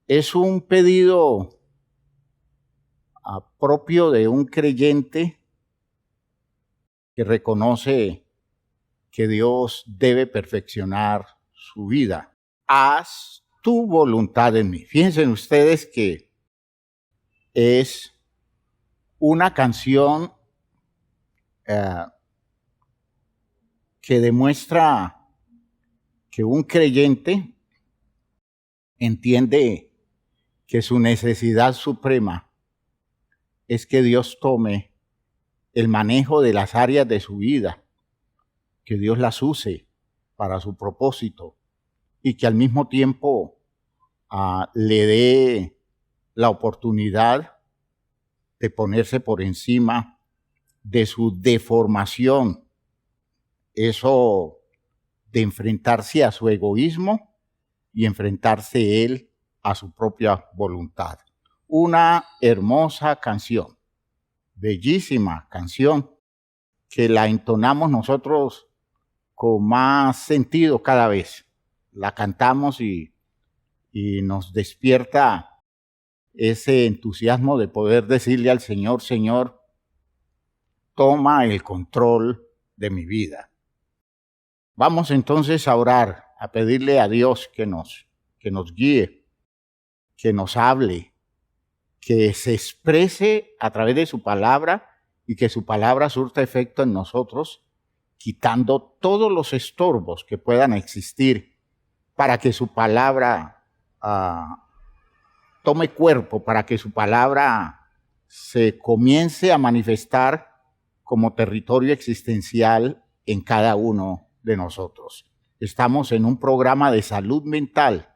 es un pedido propio de un creyente que reconoce que Dios debe perfeccionar su vida. Haz tu voluntad en mí. Fíjense ustedes que es una canción que demuestra que un creyente entiende que su necesidad suprema es que Dios tome el manejo de las áreas de su vida, que Dios las use para su propósito y que al mismo tiempo le dé la oportunidad de ponerse por encima de su deformación, eso de enfrentarse a su egoísmo y enfrentarse él a su propia voluntad. Una hermosa canción, bellísima canción, que la entonamos nosotros con más sentido cada vez. La cantamos y nos despierta ese entusiasmo de poder decirle al Señor, Señor, toma el control de mi vida. Vamos entonces a orar, a pedirle a Dios que nos guíe, que nos hable, que se exprese a través de su palabra y que su palabra surta efecto en nosotros, quitando todos los estorbos que puedan existir para que su palabra tome cuerpo, para que su palabra se comience a manifestar como territorio existencial en cada uno de nosotros. Estamos en un programa de salud mental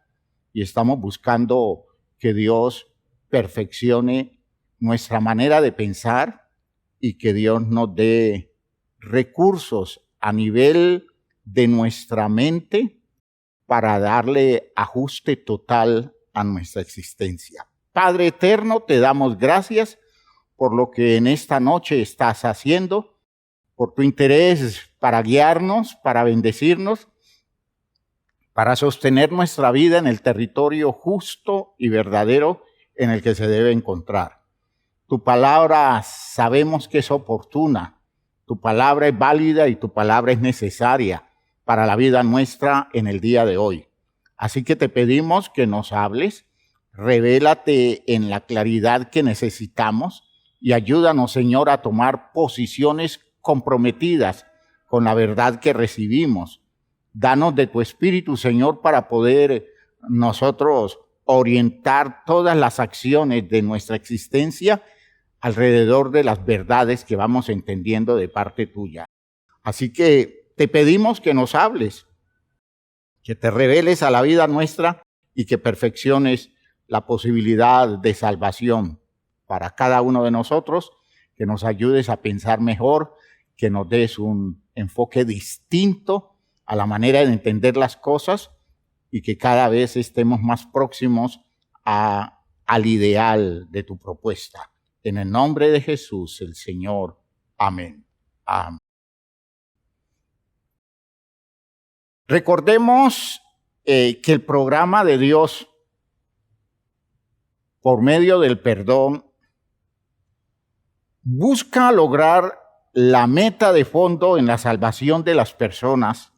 y estamos buscando que Dios perfeccione nuestra manera de pensar y que Dios nos dé recursos a nivel de nuestra mente para darle ajuste total a nuestra existencia. Padre eterno, te damos gracias por lo que en esta noche estás haciendo, por tu interés para guiarnos, para bendecirnos, para sostener nuestra vida en el territorio justo y verdadero en el que se debe encontrar. Tu palabra sabemos que es oportuna, tu palabra es válida y tu palabra es necesaria para la vida nuestra en el día de hoy. Así que te pedimos que nos hables, revélate en la claridad que necesitamos y ayúdanos, Señor, a tomar posiciones comprometidas con la verdad que recibimos. Danos de tu Espíritu, Señor, para poder nosotros orientar todas las acciones de nuestra existencia alrededor de las verdades que vamos entendiendo de parte tuya. Así que te pedimos que nos hables, que te reveles a la vida nuestra y que perfecciones la posibilidad de salvación para cada uno de nosotros, que nos ayudes a pensar mejor, que nos des un enfoque distinto a la manera de entender las cosas y que cada vez estemos más próximos al ideal de tu propuesta. En el nombre de Jesús, el Señor. Amén. Amén. Recordemos que el programa de Dios por medio del perdón busca lograr la meta de fondo en la salvación de las personas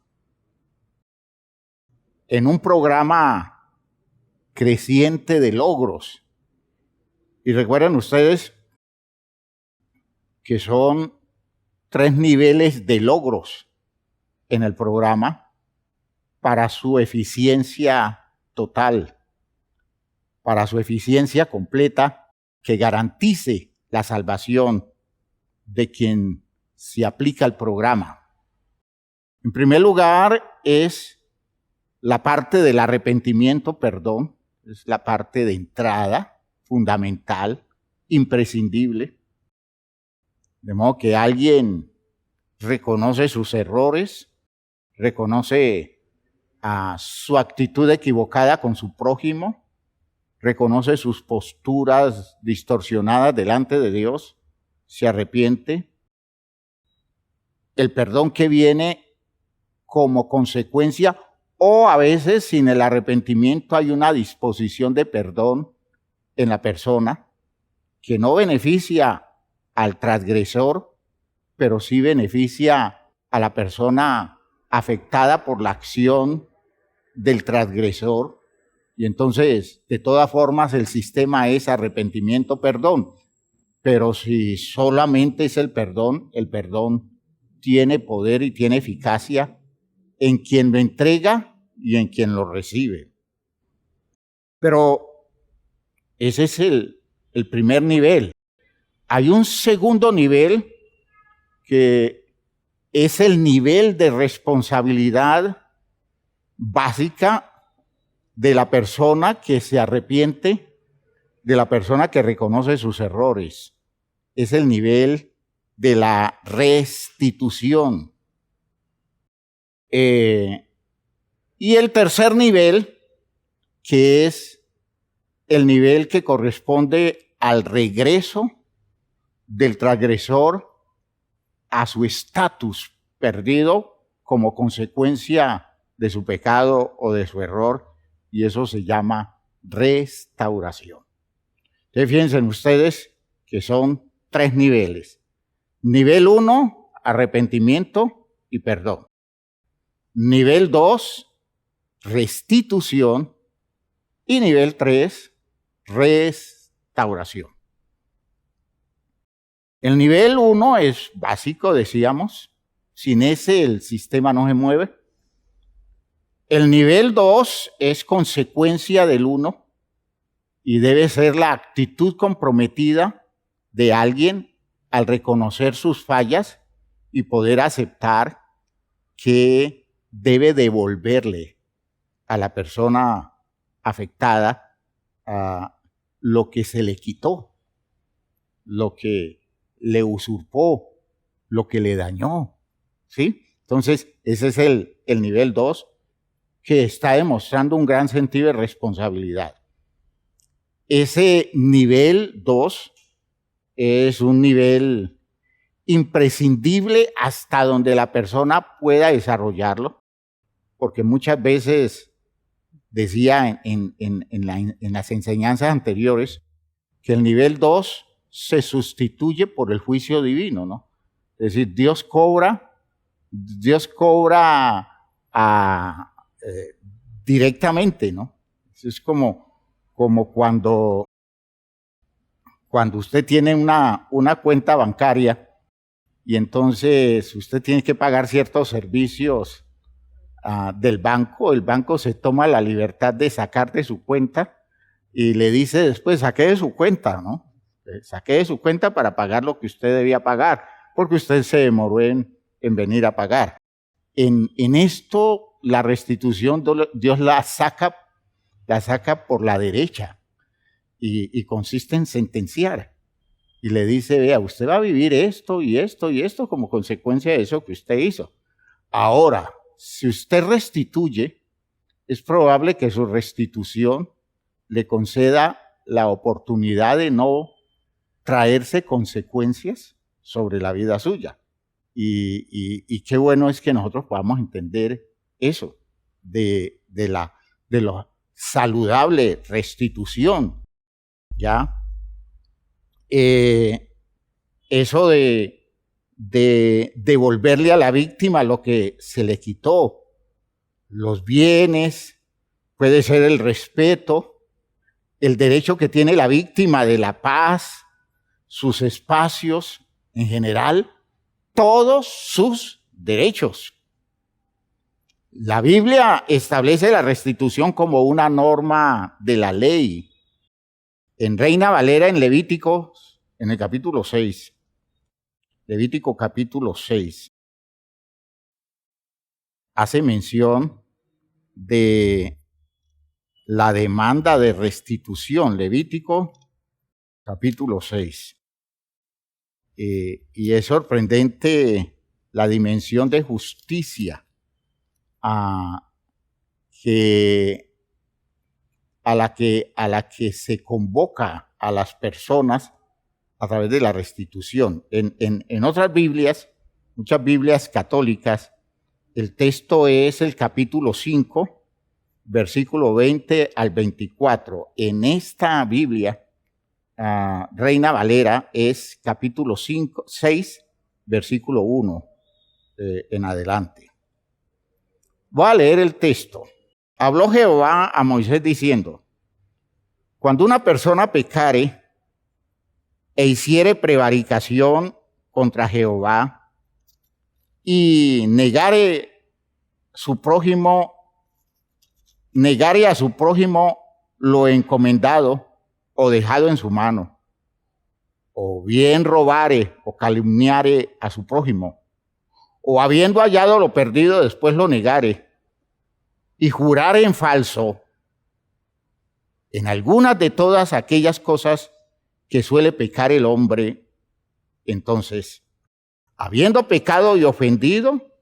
en un programa creciente de logros. Y recuerden ustedes que son 3 niveles de logros en el programa para su eficiencia total, para su eficiencia completa, que garantice la salvación de quien se aplica al programa. En primer lugar, es la parte del arrepentimiento, perdón, es la parte de entrada, fundamental, imprescindible. De modo que alguien reconoce sus errores, reconoce su actitud equivocada con su prójimo, reconoce sus posturas distorsionadas delante de Dios, se arrepiente. El perdón que viene como consecuencia o a veces sin el arrepentimiento hay una disposición de perdón en la persona que no beneficia al transgresor, pero sí beneficia a la persona afectada por la acción del transgresor. Y entonces, de todas formas, el sistema es arrepentimiento, perdón. Pero si solamente es el perdón tiene poder y tiene eficacia en quien lo entrega y en quien lo recibe. Pero ese es el primer nivel. Hay un segundo nivel que es el nivel de responsabilidad básica de la persona que se arrepiente, de la persona que reconoce sus errores. Es el nivel de la restitución. Y el tercer nivel, que es el nivel que corresponde al regreso del transgresor a su estatus perdido como consecuencia de su pecado o de su error, y eso se llama restauración. Entonces, fíjense ustedes que son 3 niveles. Nivel 1, arrepentimiento y perdón. Nivel 2, restitución. Y nivel 3, restauración. El nivel 1 es básico, decíamos. Sin ese el sistema no se mueve. El nivel 2 es consecuencia del 1 y debe ser la actitud comprometida de alguien al reconocer sus fallas y poder aceptar que debe devolverle a la persona afectada lo que se le quitó, lo que le usurpó, lo que le dañó, ¿sí? Entonces, ese es el nivel 2, que está demostrando un gran sentido de responsabilidad. Ese nivel 2 es un nivel imprescindible hasta donde la persona pueda desarrollarlo, porque muchas veces decía en las enseñanzas anteriores que el nivel 2 se sustituye por el juicio divino, ¿no? Es decir, Dios cobra directamente, ¿no? Es como cuando usted tiene una cuenta bancaria y entonces usted tiene que pagar ciertos servicios del banco. El banco se toma la libertad de sacar de su cuenta y le dice después, saque de su cuenta, ¿no? Saque de su cuenta para pagar lo que usted debía pagar, porque usted se demoró en venir a pagar. En esto, la restitución, Dios la saca por la derecha y consiste en sentenciar. Y le dice, vea, usted va a vivir esto y esto y esto como consecuencia de eso que usted hizo. Ahora, si usted restituye, es probable que su restitución le conceda la oportunidad de no traerse consecuencias sobre la vida suya. Y qué bueno es que nosotros podamos entender eso de la saludable restitución, ¿ya? Eso de devolverle a la víctima lo que se le quitó, los bienes, puede ser el respeto, el derecho que tiene la víctima de la paz, sus espacios en general, todos sus derechos. La Biblia establece la restitución como una norma de la ley. En Reina Valera, en Levítico, en el capítulo 6, Levítico capítulo 6, hace mención de la demanda de restitución. Levítico capítulo 6. Y es sorprendente la dimensión de justicia a la que se convoca a las personas a través de la restitución. En otras Biblias, muchas Biblias católicas, El texto es el capítulo 5, versículo 20 al 24. En esta Biblia, Reina Valera, es capítulo 5, 6, versículo 1 en adelante. Voy a leer el texto. Habló Jehová a Moisés diciendo: cuando una persona pecare e hiciere prevaricación contra Jehová y negare a su prójimo lo encomendado o dejado en su mano, o bien robare o calumniare a su prójimo, o habiendo hallado lo perdido después lo negare, y jurare en falso en algunas de todas aquellas cosas que suele pecar el hombre, entonces, habiendo pecado y ofendido,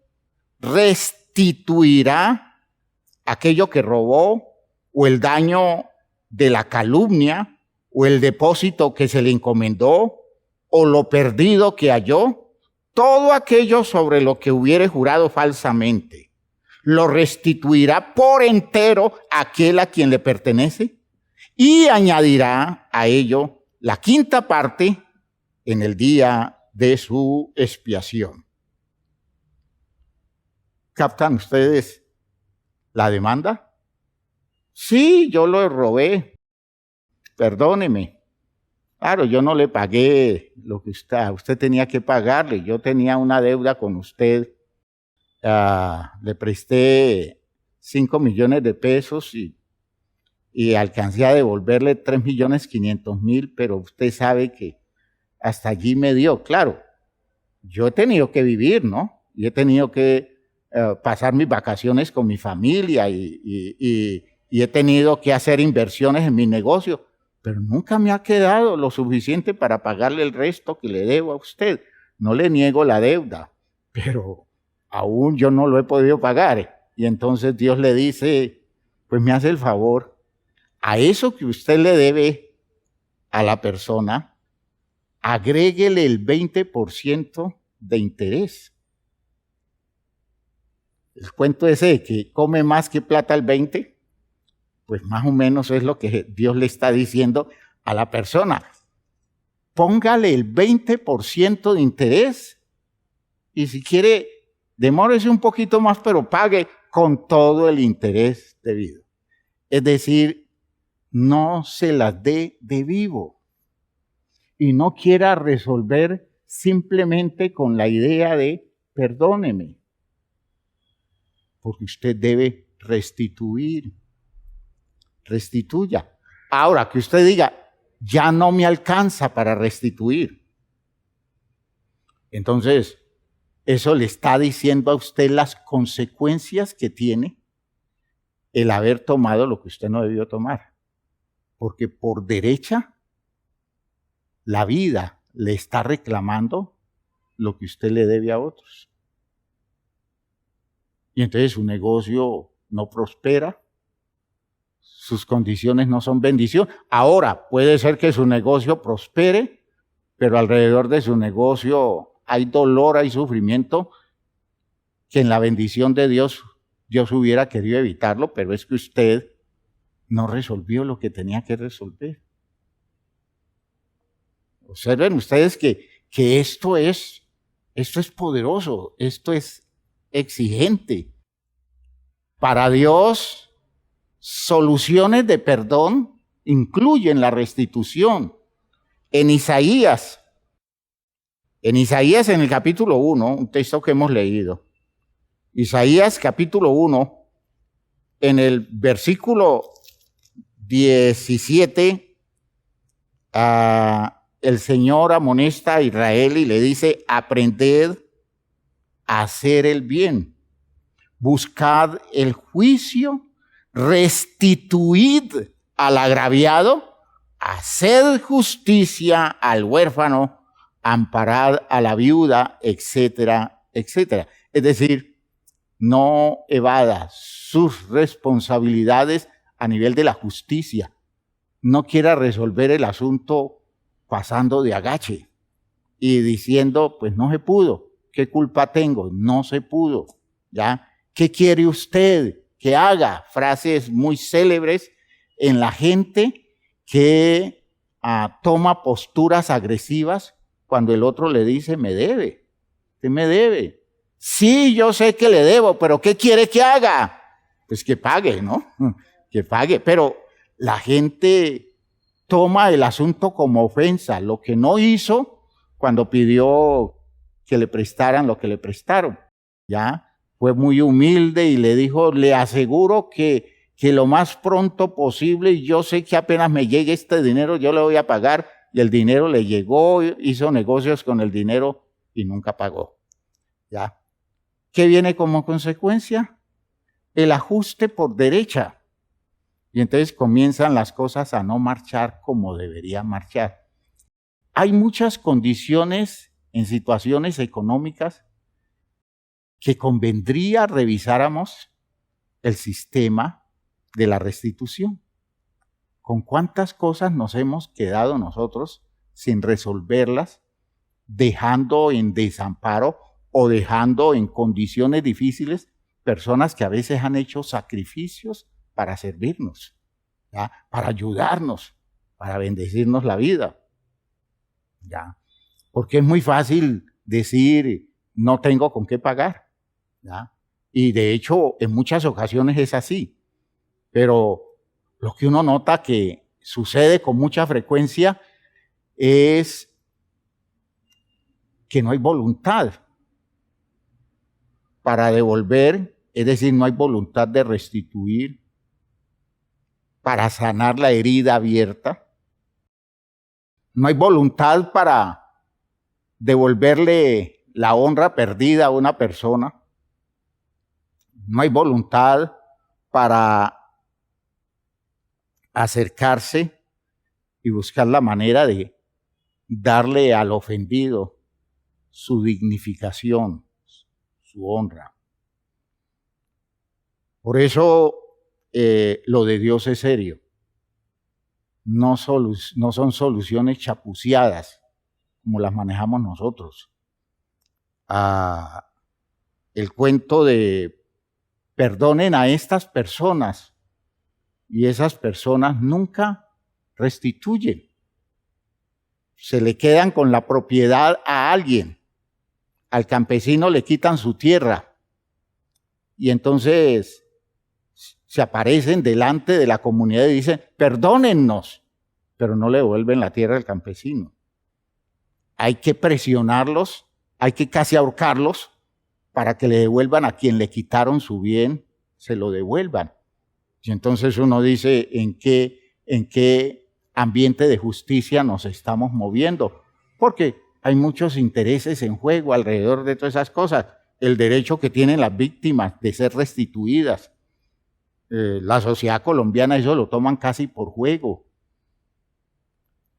restituirá aquello que robó, o el daño de la calumnia, o el depósito que se le encomendó, o lo perdido que halló, todo aquello sobre lo que hubiere jurado falsamente, lo restituirá por entero aquel a quien le pertenece, y añadirá a ello la quinta parte en el día de su expiación. ¿Captan ustedes la demanda? Sí, yo lo robé. Perdóneme. Claro, yo no le pagué lo que usted tenía que pagarle. Yo tenía una deuda con usted. Le presté 5 millones de pesos y alcancé a devolverle 3.500.000, pero usted sabe que hasta allí me dio. Claro, yo he tenido que vivir, ¿no? Y he tenido que pasar mis vacaciones con mi familia y he tenido que hacer inversiones en mi negocio, pero nunca me ha quedado lo suficiente para pagarle el resto que le debo a usted. No le niego la deuda, pero aún yo no lo he podido pagar. Y entonces Dios le dice, pues me hace el favor, a eso que usted le debe a la persona, agréguele el 20% de interés. El cuento ese de que come más que plata el 20%, pues más o menos es lo que Dios le está diciendo a la persona. Póngale el 20% de interés y si quiere, demórese un poquito más, pero pague con todo el interés debido. Es decir, no se las dé de vivo y no quiera resolver simplemente con la idea de perdóneme, porque usted debe restituir. Restituya. Ahora que usted diga, ya no me alcanza para restituir. Entonces, eso le está diciendo a usted las consecuencias que tiene el haber tomado lo que usted no debió tomar. Porque por derecha, la vida le está reclamando lo que usted le debe a otros. Y entonces su negocio no prospera, sus condiciones no son bendición. Ahora, puede ser que su negocio prospere, pero alrededor de su negocio hay dolor, hay sufrimiento, que en la bendición de Dios hubiera querido evitarlo, pero es que usted no resolvió lo que tenía que resolver. Observen ustedes que esto es poderoso, esto es exigente. Para Dios, soluciones de perdón incluyen la restitución. En Isaías en el capítulo 1, un texto que hemos leído, Isaías capítulo 1, en el versículo 17, el Señor amonesta a Israel y le dice, aprended a hacer el bien, buscad el juicio, restituid al agraviado, haced justicia al huérfano, amparad a la viuda, etcétera, etcétera. Es decir, no evada sus responsabilidades a nivel de la justicia. No quiera resolver el asunto pasando de agache y diciendo, pues no se pudo. ¿Qué culpa tengo? No se pudo. ¿ya? ¿Qué quiere usted que haga? Frases muy célebres en la gente que toma posturas agresivas cuando el otro le dice, me debe, usted me debe. Sí, yo sé que le debo, pero ¿qué quiere que haga? Pues que pague, ¿no? Que pague, pero la gente toma el asunto como ofensa, lo que no hizo cuando pidió que le prestaran lo que le prestaron, ¿ya? Fue muy humilde y le dijo, le aseguro que lo más pronto posible, y yo sé que apenas me llegue este dinero, yo le voy a pagar, y el dinero le llegó, hizo negocios con el dinero y nunca pagó, ¿ya? ¿Qué viene como consecuencia? El ajuste por derecha. Y entonces comienzan las cosas a no marchar como deberían marchar. Hay muchas condiciones en situaciones económicas que convendría revisáramos el sistema de la restitución. ¿Con cuántas cosas nos hemos quedado nosotros sin resolverlas, dejando en desamparo o dejando en condiciones difíciles personas que a veces han hecho sacrificios para servirnos, ¿ya? Para ayudarnos, para bendecirnos la vida, ¿ya? Porque es muy fácil decir, no tengo con qué pagar, ¿ya? Y de hecho, en muchas ocasiones es así. Pero lo que uno nota que sucede con mucha frecuencia es que no hay voluntad para devolver, es decir, no hay voluntad de restituir, para sanar la herida abierta. No hay voluntad para devolverle la honra perdida a una persona. No hay voluntad para acercarse y buscar la manera de darle al ofendido su dignificación, su honra. Por eso lo de Dios es serio. No son soluciones chapuceadas como las manejamos nosotros. El cuento de perdonen a estas personas y esas personas nunca restituyen. Se le quedan con la propiedad a alguien. Al campesino le quitan su tierra y entonces se aparecen delante de la comunidad y dicen, perdónennos, pero no le devuelven la tierra al campesino. Hay que presionarlos, hay que casi ahorcarlos para que le devuelvan a quien le quitaron su bien, se lo devuelvan. Y entonces uno dice, ¿en qué ambiente de justicia nos estamos moviendo? Porque hay muchos intereses en juego alrededor de todas esas cosas. El derecho que tienen las víctimas de ser restituidas. La sociedad colombiana eso lo toman casi por juego.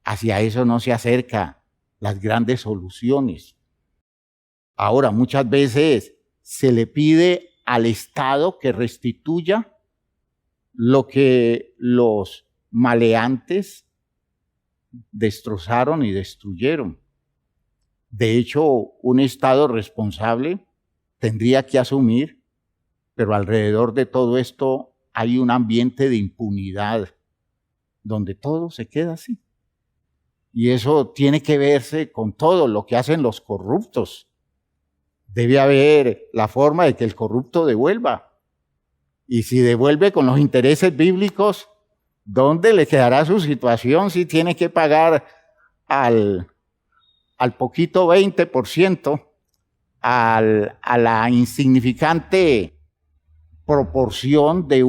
Hacia eso no se acercan las grandes soluciones. Ahora, muchas veces se le pide al Estado que restituya lo que los maleantes destrozaron y destruyeron. De hecho, un Estado responsable tendría que asumir, pero alrededor de todo esto hay un ambiente de impunidad donde todo se queda así. Y eso tiene que verse con todo lo que hacen los corruptos. Debe haber la forma de que el corrupto devuelva. Y si devuelve con los intereses bíblicos, ¿dónde le quedará su situación si tiene que pagar al poquito 20%, a la insignificante proporción de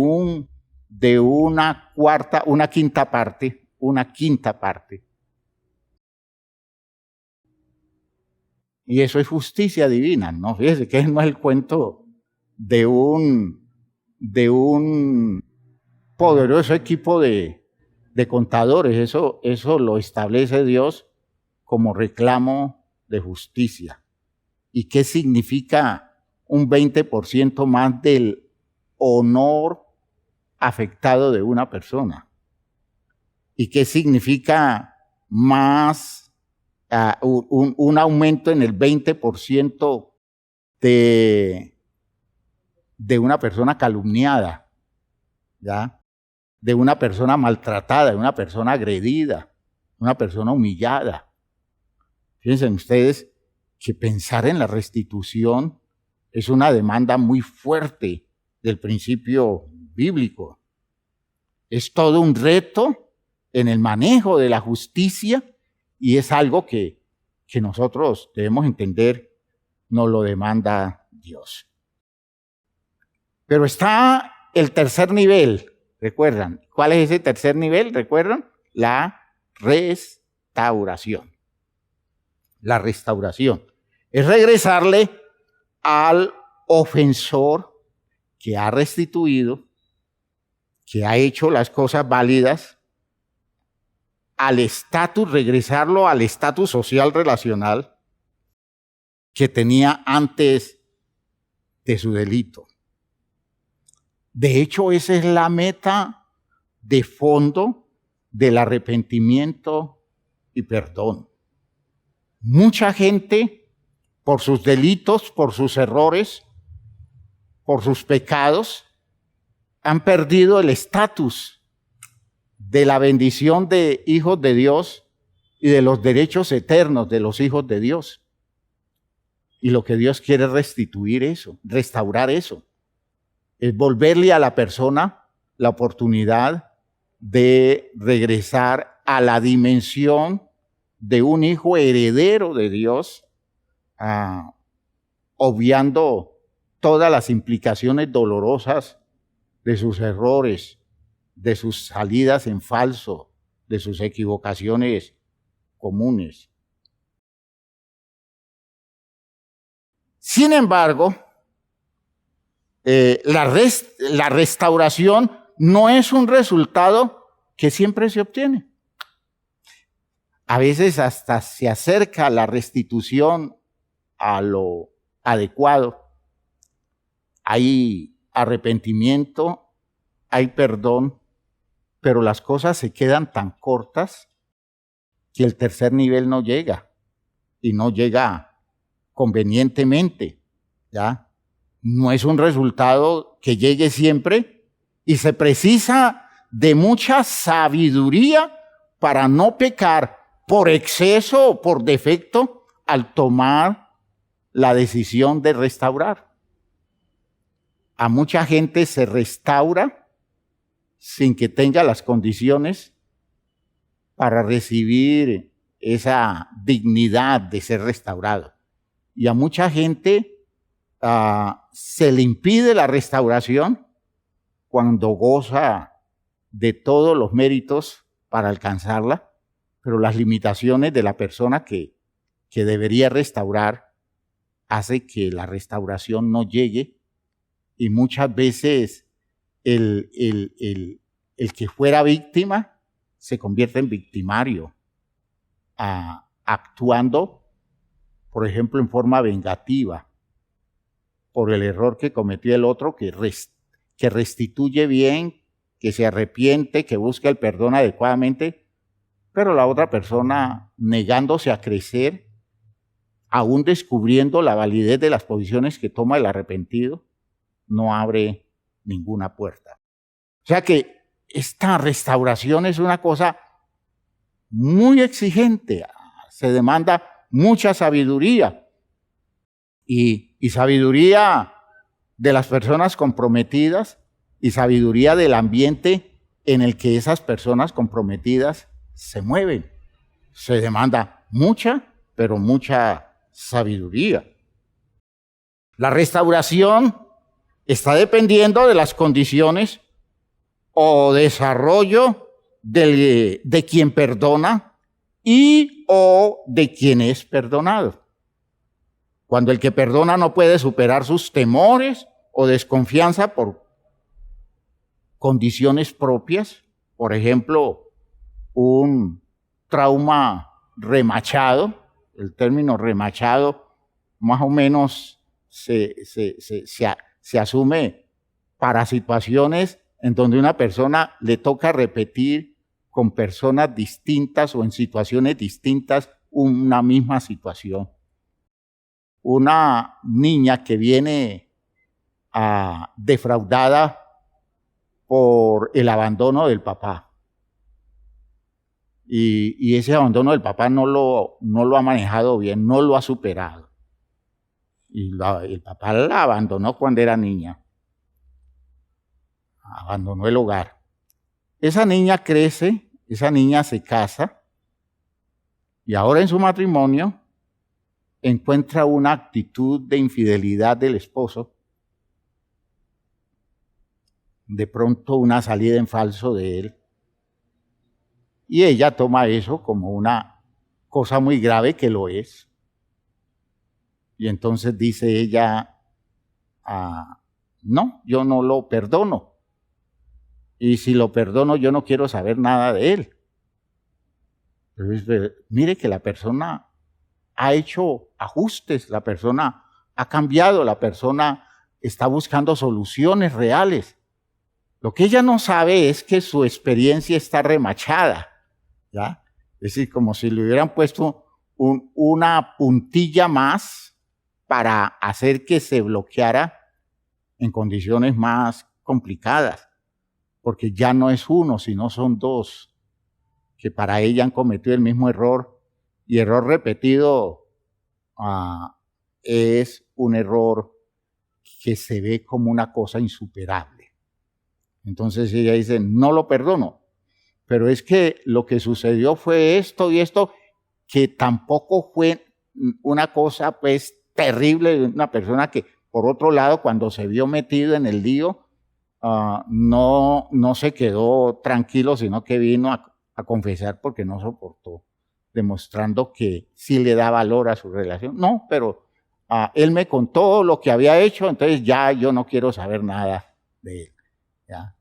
una quinta parte? Y eso es justicia divina, ¿no? Fíjese que no es el cuento de un poderoso equipo de contadores. Eso lo establece Dios como reclamo de justicia. ¿Y qué significa un 20% más del honor afectado de una persona? ¿Y qué significa más un aumento en el 20% de de una persona calumniada, ¿ya? De una persona maltratada, de una persona agredida, una persona humillada. Fíjense ustedes que pensar en la restitución es una demanda muy fuerte del principio bíblico. Es todo un reto en el manejo de la justicia y es algo que nosotros debemos entender, nos lo demanda Dios. Pero está el tercer nivel, ¿recuerdan? ¿Cuál es ese tercer nivel? ¿Recuerdan? La restauración. La restauración es regresarle al ofensor que ha restituido, que ha hecho las cosas válidas, al estatus, regresarlo al estatus social relacional que tenía antes de su delito. De hecho, esa es la meta de fondo del arrepentimiento y perdón. Mucha gente, por sus delitos, por sus errores, por sus pecados, han perdido el estatus de la bendición de hijos de Dios y de los derechos eternos de los hijos de Dios. Y lo que Dios quiere es restituir eso, restaurar eso. Es volverle a la persona la oportunidad de regresar a la dimensión de un hijo heredero de Dios, obviando todas las implicaciones dolorosas de sus errores, de sus salidas en falso, de sus equivocaciones comunes. Sin embargo, la restauración no es un resultado que siempre se obtiene. A veces hasta se acerca la restitución a lo adecuado. Hay arrepentimiento, hay perdón, pero las cosas se quedan tan cortas que el tercer nivel no llega, y no llega convenientemente, ¿ya? No es un resultado que llegue siempre y se precisa de mucha sabiduría para no pecar por exceso o por defecto al tomar la decisión de restaurar. A mucha gente se restaura sin que tenga las condiciones para recibir esa dignidad de ser restaurado. Y a mucha gente se le impide la restauración cuando goza de todos los méritos para alcanzarla, pero las limitaciones de la persona que debería restaurar hace que la restauración no llegue, y muchas veces el que fuera víctima se convierte en victimario, actuando, por ejemplo, en forma vengativa por el error que cometió el otro, que restituye bien, que se arrepiente, que busca el perdón adecuadamente, pero la otra persona, negándose a crecer, aún descubriendo la validez de las posiciones que toma el arrepentido, no abre ninguna puerta. O sea que esta restauración es una cosa muy exigente, se demanda mucha sabiduría y sabiduría de las personas comprometidas y sabiduría del ambiente en el que esas personas comprometidas se mueven. Se demanda mucha, pero mucha sabiduría. La restauración está dependiendo de las condiciones o desarrollo de quien perdona y o de quien es perdonado. Cuando el que perdona no puede superar sus temores o desconfianza por condiciones propias, por ejemplo, un trauma remachado, el término remachado más o menos se asume para situaciones en donde una persona le toca repetir con personas distintas o en situaciones distintas una misma situación. Una niña que viene defraudada por el abandono del papá. Y ese abandono del papá no lo ha manejado bien, no lo ha superado. Y el papá la abandonó cuando era niña. Abandonó el hogar. Esa niña crece, esa niña se casa y ahora en su matrimonio encuentra una actitud de infidelidad del esposo. De pronto una salida en falso de él. Y ella toma eso como una cosa muy grave, que lo es. Y entonces dice ella, no, yo no lo perdono. Y si lo perdono, yo no quiero saber nada de él. Pero mire que la persona ha hecho ajustes, la persona ha cambiado, la persona está buscando soluciones reales. Lo que ella no sabe es que su experiencia está remachada, ¿ya? Es decir, como si le hubieran puesto una puntilla más para hacer que se bloqueara en condiciones más complicadas, porque ya no es uno, sino son dos, que para ella han cometido el mismo error, y error repetido es un error que se ve como una cosa insuperable. Entonces ella dice, no lo perdono, pero es que lo que sucedió fue esto y esto, que tampoco fue una cosa pues terrible de una persona que, por otro lado, cuando se vio metido en el lío, no se quedó tranquilo, sino que vino a confesar porque no soportó, demostrando que sí le da valor a su relación. No, pero él me contó lo que había hecho, entonces ya yo no quiero saber nada de él. ¿Ya?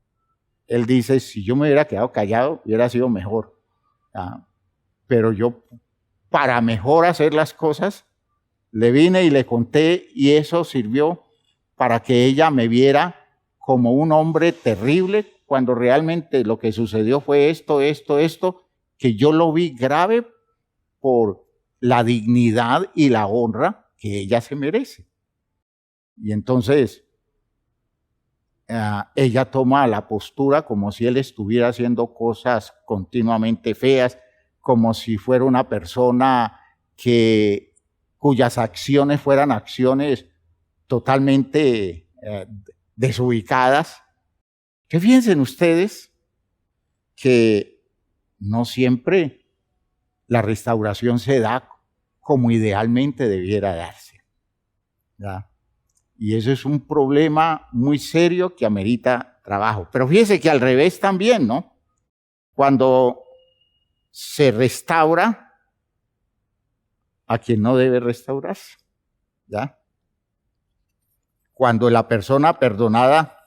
Él dice, si yo me hubiera quedado callado, hubiera sido mejor. ¿Ya? Pero yo, para mejor hacer las cosas, le vine y le conté, y eso sirvió para que ella me viera como un hombre terrible, cuando realmente lo que sucedió fue esto, que yo lo vi grave por la dignidad y la honra que ella se merece. Y entonces ella toma la postura como si él estuviera haciendo cosas continuamente feas, como si fuera una persona cuyas acciones fueran acciones totalmente desubicadas. Que fíjense ustedes que no siempre la restauración se da como idealmente debiera darse, ¿ya? Y eso es un problema muy serio que amerita trabajo. Pero fíjese que al revés también, ¿no? Cuando se restaura a quien no debe restaurarse, ¿ya? Cuando la persona perdonada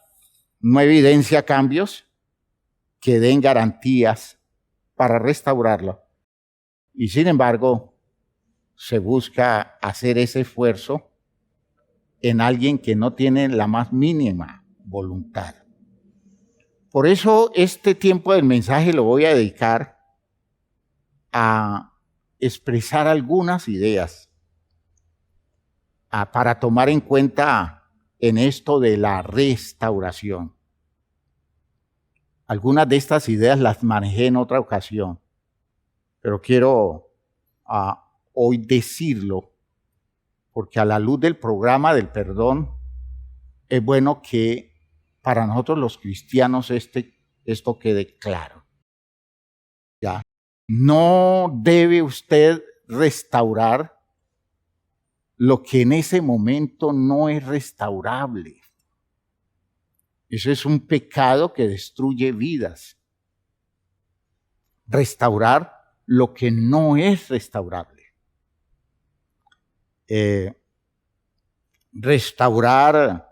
no evidencia cambios que den garantías para restaurarlo, y sin embargo se busca hacer ese esfuerzo en alguien que no tiene la más mínima voluntad. Por eso este tiempo del mensaje lo voy a dedicar a expresar algunas ideas para tomar en cuenta en esto de la restauración. Algunas de estas ideas las manejé en otra ocasión, pero quiero hoy decirlo, porque a la luz del programa del perdón, es bueno que para nosotros los cristianos esto quede claro. ¿Ya? No debe usted restaurar lo que en ese momento no es restaurable. Eso es un pecado que destruye vidas. Restaurar lo que no es restaurable. Restaurar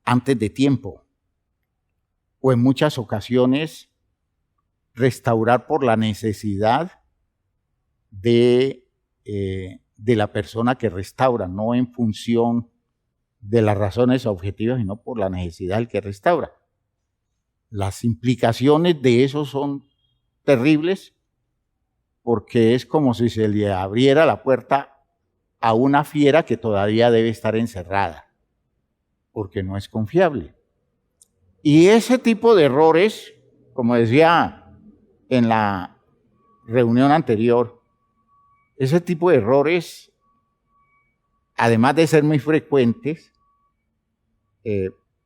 antes de tiempo, o en muchas ocasiones restaurar por la necesidad de la persona que restaura, no en función de las razones objetivas, sino por la necesidad del que restaura. Las implicaciones de eso son terribles, porque es como si se le abriera la puerta a una fiera que todavía debe estar encerrada, porque no es confiable. Y ese tipo de errores, como decía en la reunión anterior, ese tipo de errores, además de ser muy frecuentes,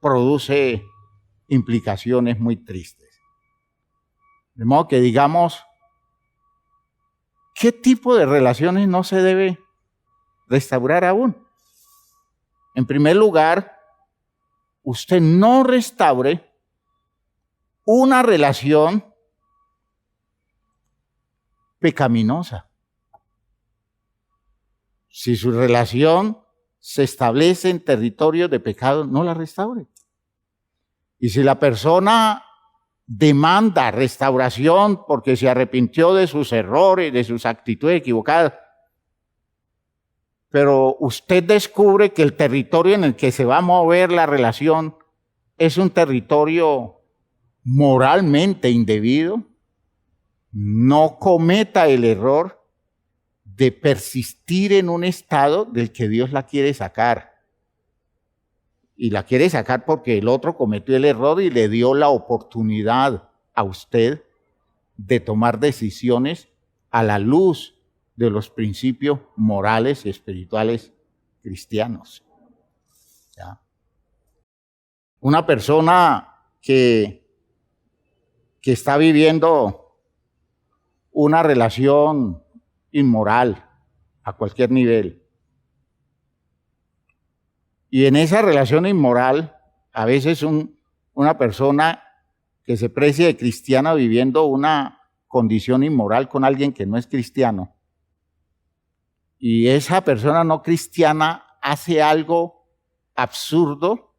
produce implicaciones muy tristes. De modo que digamos, ¿qué tipo de relaciones no se debe restaurar aún? En primer lugar, usted no restaure una relación pecaminosa. Si su relación se establece en territorios de pecado, no la restaure. Y si la persona demanda restauración porque se arrepintió de sus errores, de sus actitudes equivocadas, pero usted descubre que el territorio en el que se va a mover la relación es un territorio moralmente indebido, no cometa el error de persistir en un estado del que Dios la quiere sacar. Y la quiere sacar porque el otro cometió el error y le dio la oportunidad a usted de tomar decisiones a la luz de los principios morales y espirituales cristianos. ¿Ya? Una persona que está viviendo una relación inmoral a cualquier nivel, y en esa relación inmoral, a veces una persona que se precia de cristiana viviendo una condición inmoral con alguien que no es cristiano, y esa persona no cristiana hace algo absurdo,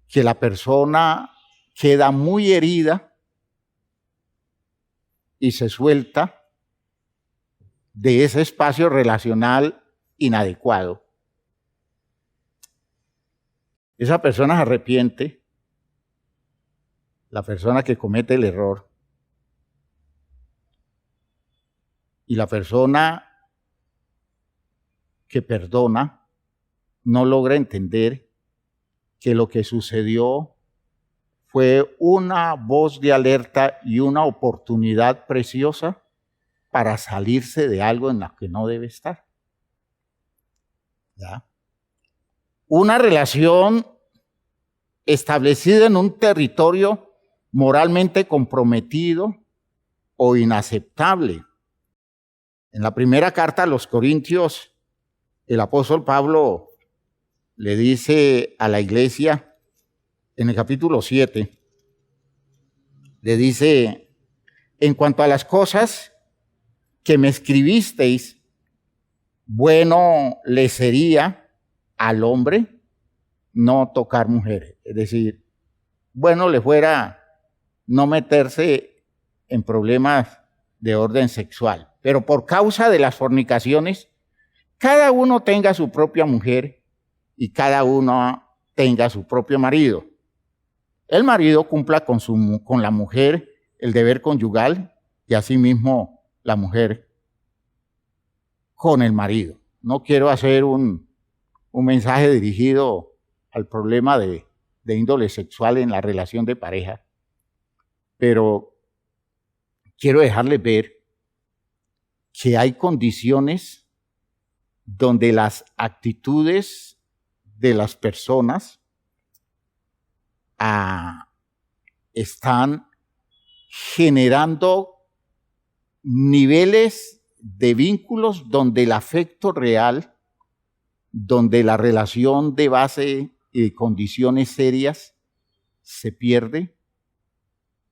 que la persona queda muy herida y se suelta de ese espacio relacional inadecuado. Esa persona se arrepiente, la persona que comete el error, y la persona que perdona no logra entender que lo que sucedió fue una voz de alerta y una oportunidad preciosa para salirse de algo en lo que no debe estar. ¿Ya? Una relación establecida en un territorio moralmente comprometido o inaceptable. En la primera carta a los Corintios, el apóstol Pablo le dice a la iglesia, en el capítulo 7, le dice, en cuanto a las cosas que me escribisteis, bueno le sería al hombre no tocar mujeres. Es decir, bueno le fuera no meterse en problemas de orden sexual. Pero por causa de las fornicaciones, cada uno tenga su propia mujer y cada uno tenga su propio marido. El marido cumpla con la mujer el deber conyugal y asimismo la mujer con el marido. No quiero hacer un mensaje dirigido al problema de índole sexual en la relación de pareja, pero quiero dejarles ver que hay condiciones donde las actitudes de las personas están generando niveles de vínculos donde el afecto real, donde la relación de base y condiciones serias se pierde,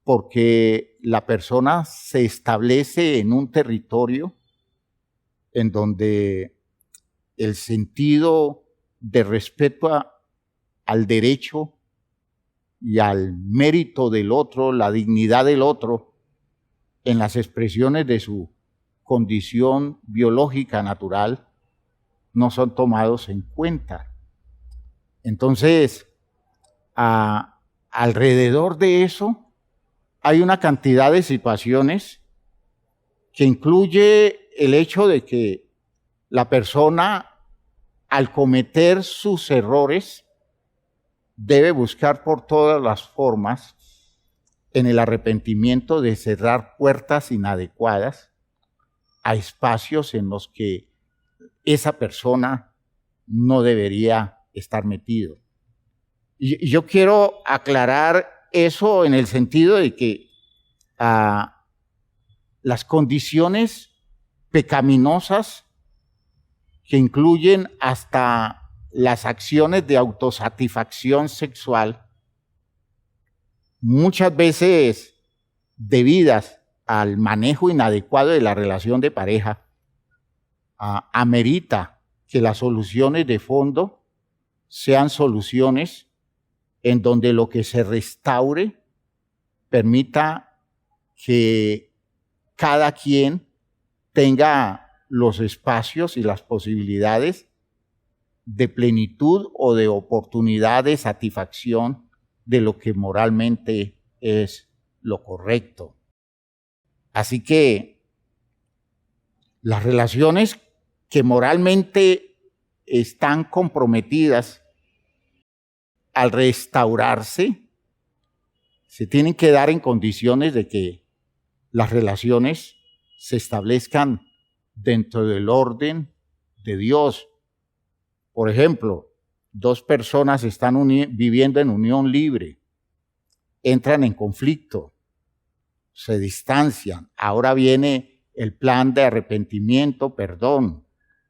porque la persona se establece en un territorio en donde el sentido de respeto al derecho y al mérito del otro, la dignidad del otro, en las expresiones de su condición biológica natural, no son tomados en cuenta. Entonces, alrededor de eso hay una cantidad de situaciones que incluye el hecho de que la persona al cometer sus errores, debe buscar por todas las formas en el arrepentimiento de cerrar puertas inadecuadas a espacios en los que esa persona no debería estar metido. Y yo quiero aclarar eso en el sentido de que las condiciones pecaminosas que incluyen hasta las acciones de autosatisfacción sexual, muchas veces debidas al manejo inadecuado de la relación de pareja, amerita que las soluciones de fondo sean soluciones en donde lo que se restaure permita que cada quien tenga los espacios y las posibilidades de plenitud o de oportunidad de satisfacción de lo que moralmente es lo correcto. Así que las relaciones que moralmente están comprometidas al restaurarse, se tienen que dar en condiciones de que las relaciones se establezcan dentro del orden de Dios. Por ejemplo, dos personas están viviendo en unión libre, entran en conflicto, se distancian. Ahora viene el plan de arrepentimiento, perdón,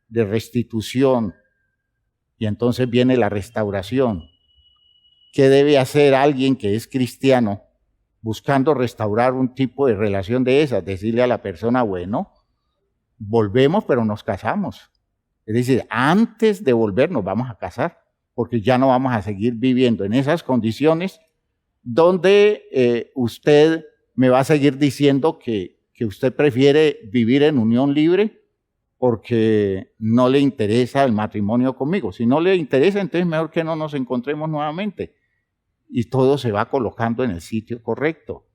de restitución, y entonces viene la restauración. ¿Qué debe hacer alguien que es cristiano buscando restaurar un tipo de relación de esas? Decirle a la persona, bueno, volvemos pero nos casamos. Es decir, antes de volver nos vamos a casar, porque ya no vamos a seguir viviendo en esas condiciones donde usted me va a seguir diciendo que usted prefiere vivir en unión libre porque no le interesa el matrimonio conmigo. Si no le interesa, entonces mejor que no nos encontremos nuevamente. Y todo se va colocando en el sitio correcto.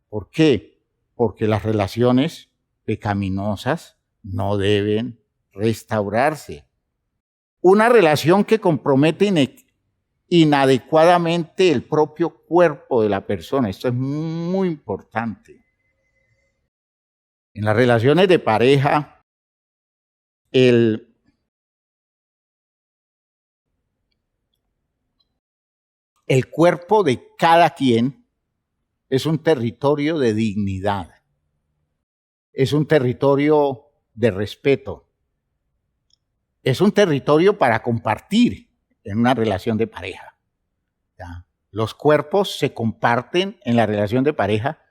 ¿Por qué? Porque las relaciones pecaminosas no deben restaurarse. Una relación que compromete inadecuadamente el propio cuerpo de la persona, esto es muy importante. En las relaciones de pareja, el cuerpo de cada quien es un territorio de dignidad, es un territorio de respeto, es un territorio para compartir en una relación de pareja. ¿Ya? Los cuerpos se comparten en la relación de pareja,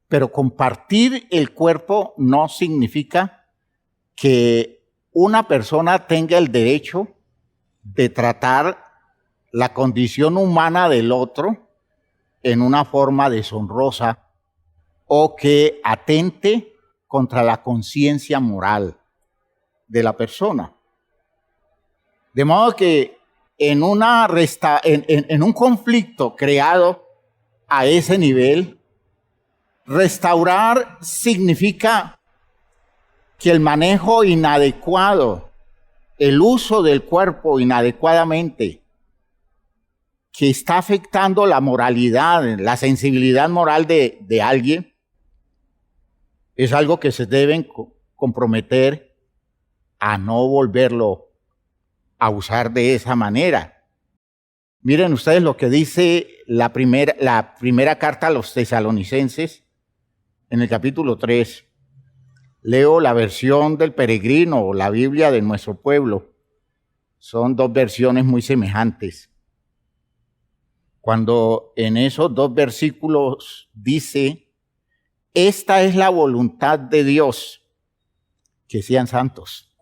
pero compartir el cuerpo no significa que una persona tenga el derecho de tratar la condición humana del otro en una forma deshonrosa o que atente contra la conciencia moral de la persona. De modo que en un conflicto creado a ese nivel, restaurar significa que el manejo inadecuado, el uso del cuerpo inadecuadamente, que está afectando la moralidad, la sensibilidad moral de alguien, es algo que se deben comprometer a no volverlo a usar de esa manera. Miren ustedes lo que dice la primera carta a los tesalonicenses en el capítulo 3. Leo la versión del Peregrino o la Biblia de nuestro pueblo. Son dos versiones muy semejantes. Cuando en esos dos versículos dice, esta es la voluntad de Dios, que sean santos,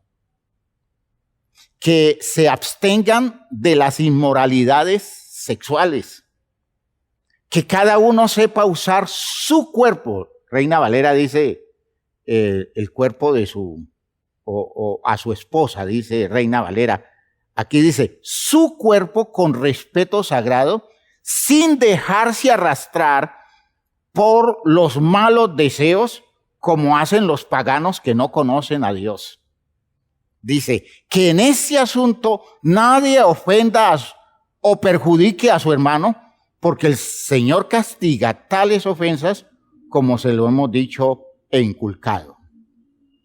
que se abstengan de las inmoralidades sexuales, que cada uno sepa usar su cuerpo. Reina Valera dice el cuerpo de o a su esposa, dice Reina Valera. Aquí dice su cuerpo con respeto sagrado, sin dejarse arrastrar por los malos deseos como hacen los paganos que no conocen a Dios. Dice que en ese asunto nadie ofenda o perjudique a su hermano, porque el Señor castiga tales ofensas como se lo hemos dicho e inculcado.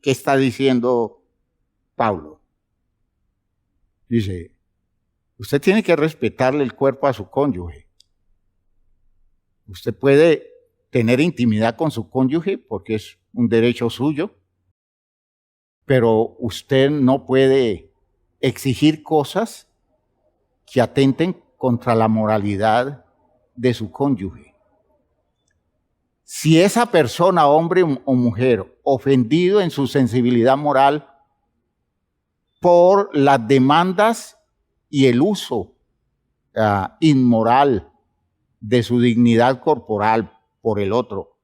¿Qué está diciendo Pablo? Dice, usted tiene que respetarle el cuerpo a su cónyuge. Usted puede tener intimidad con su cónyuge porque es un derecho suyo, pero usted no puede exigir cosas que atenten contra la moralidad de su cónyuge. Si esa persona, hombre o mujer, ofendido en su sensibilidad moral por las demandas y el uso inmoral de su dignidad corporal por el otro,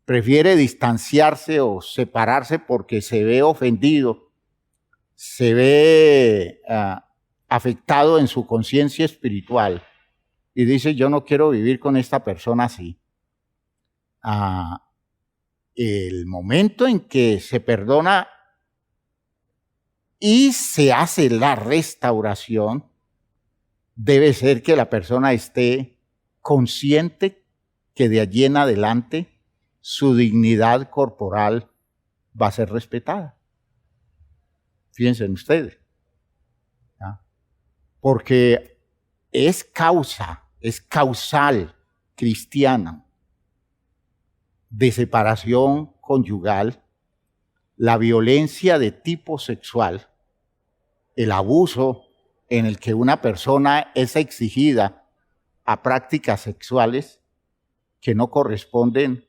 prefiere distanciarse o separarse porque se ve ofendido, se ve afectado en su conciencia espiritual y dice, yo no quiero vivir con esta persona así. El momento en que se perdona y se hace la restauración, debe ser que la persona esté consciente que de allí en adelante su dignidad corporal va a ser respetada. Fíjense en ustedes. ¿Ya? Porque es causal cristiana de separación conyugal, la violencia de tipo sexual, el abuso en el que una persona es exigida a prácticas sexuales que no corresponden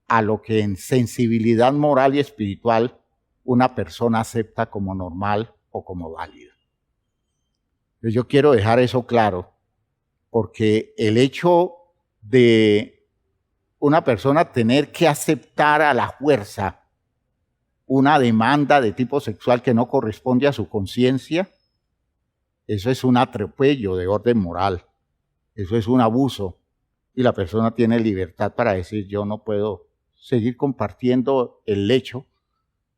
a lo que en sensibilidad moral y espiritual una persona acepta como normal o como válido. Yo quiero dejar eso claro, porque el hecho de una persona tener que aceptar a la fuerza una demanda de tipo sexual que no corresponde a su conciencia, eso es un atropello de orden moral, eso es un abuso, y la persona tiene libertad para decir, yo no puedo seguir compartiendo el lecho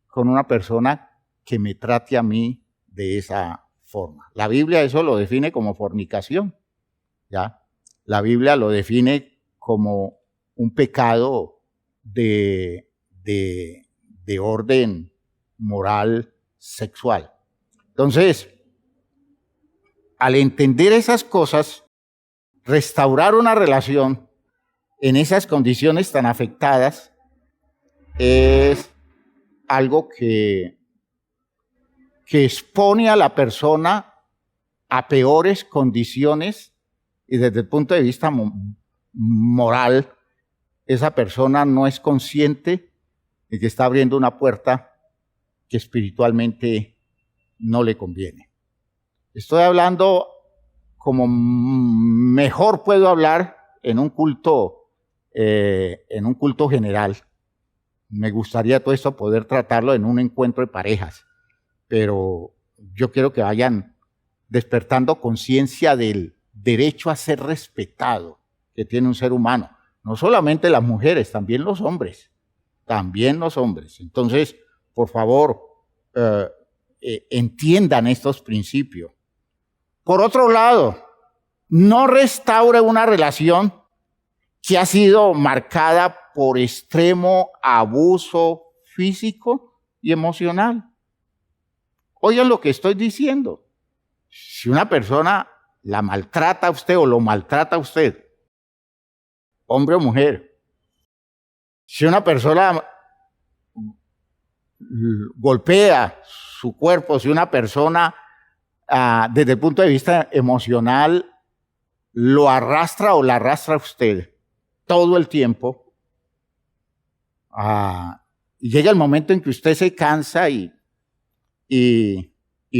con una persona que me trate a mí de esa forma. La Biblia eso lo define como fornicación, ¿ya? La Biblia lo define como un pecado de orden moral sexual. Entonces, al entender esas cosas, restaurar una relación en esas condiciones tan afectadas es algo que expone a la persona a peores condiciones y desde el punto de vista moral, esa persona no es consciente de que está abriendo una puerta que espiritualmente no le conviene. Estoy hablando como mejor puedo hablar en un culto general. Me gustaría todo esto poder tratarlo en un encuentro de parejas, pero yo quiero que vayan despertando conciencia del derecho a ser respetado que tiene un ser humano. No solamente las mujeres, también los hombres. También los hombres. Entonces, por favor, entiendan estos principios. Por otro lado, no restaure una relación que ha sido marcada por extremo abuso físico y emocional. Oigan lo que estoy diciendo. Si una persona la maltrata a usted o lo maltrata a usted, hombre o mujer, si una persona golpea su cuerpo, si una persona desde el punto de vista emocional lo arrastra o la arrastra a usted todo el tiempo, y llega el momento en que usted se cansa y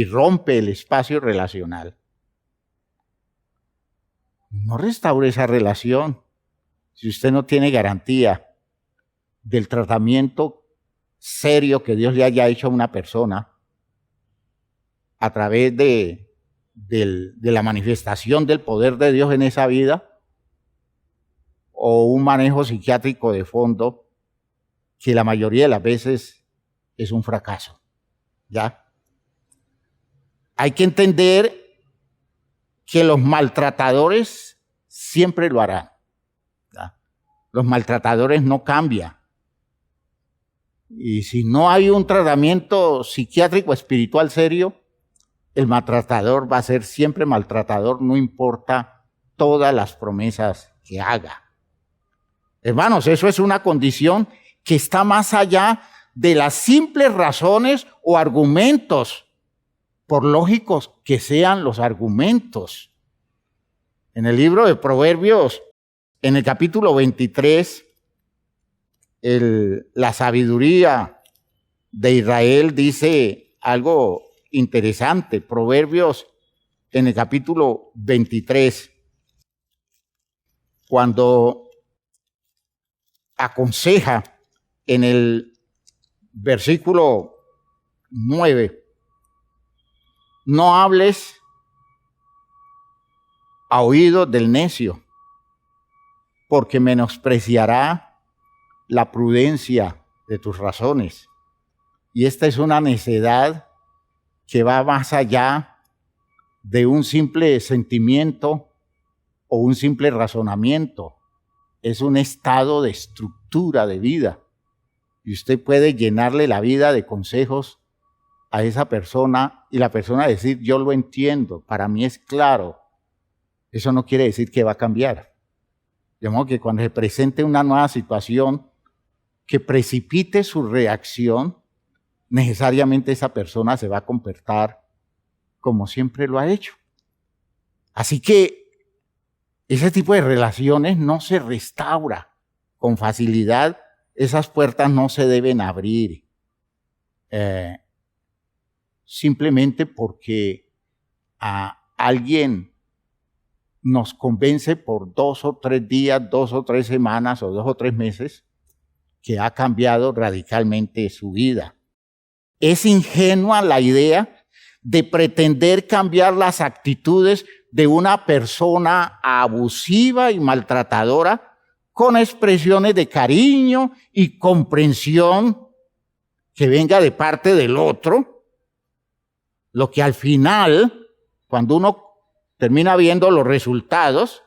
rompe el espacio relacional. No restaure esa relación si usted no tiene garantía del tratamiento serio que Dios le haya hecho a una persona a través de la manifestación del poder de Dios en esa vida, o un manejo psiquiátrico de fondo que la mayoría de las veces es un fracaso, ¿ya? Hay que entender que los maltratadores siempre lo harán. ¿Ya? Los maltratadores no cambian. Y si no hay un tratamiento psiquiátrico espiritual serio, el maltratador va a ser siempre maltratador, no importa todas las promesas que haga. Hermanos, eso es una condición que está más allá de las simples razones o argumentos, por lógicos que sean los argumentos. En el libro de Proverbios, en el capítulo 23, la sabiduría de Israel dice algo interesante. Proverbios, en el capítulo 23, cuando aconseja en el versículo 9, no hables a oído del necio, porque menospreciará la prudencia de tus razones. Y esta es una necedad que va más allá de un simple sentimiento o un simple razonamiento. Es un estado de estructura de vida. Y usted puede llenarle la vida de consejos a esa persona y la persona decir, yo lo entiendo, para mí es claro. Eso no quiere decir que va a cambiar. De modo que cuando se presente una nueva situación que precipite su reacción, necesariamente esa persona se va a comportar como siempre lo ha hecho. Así que ese tipo de relaciones no se restaura con facilidad. Esas puertas no se deben abrir simplemente porque a alguien nos convence por 2 o 3 días, 2 o 3 semanas o 2 o 3 meses que ha cambiado radicalmente su vida. Es ingenua la idea de pretender cambiar las actitudes de una persona abusiva y maltratadora con expresiones de cariño y comprensión que venga de parte del otro, lo que al final, cuando uno termina viendo los resultados,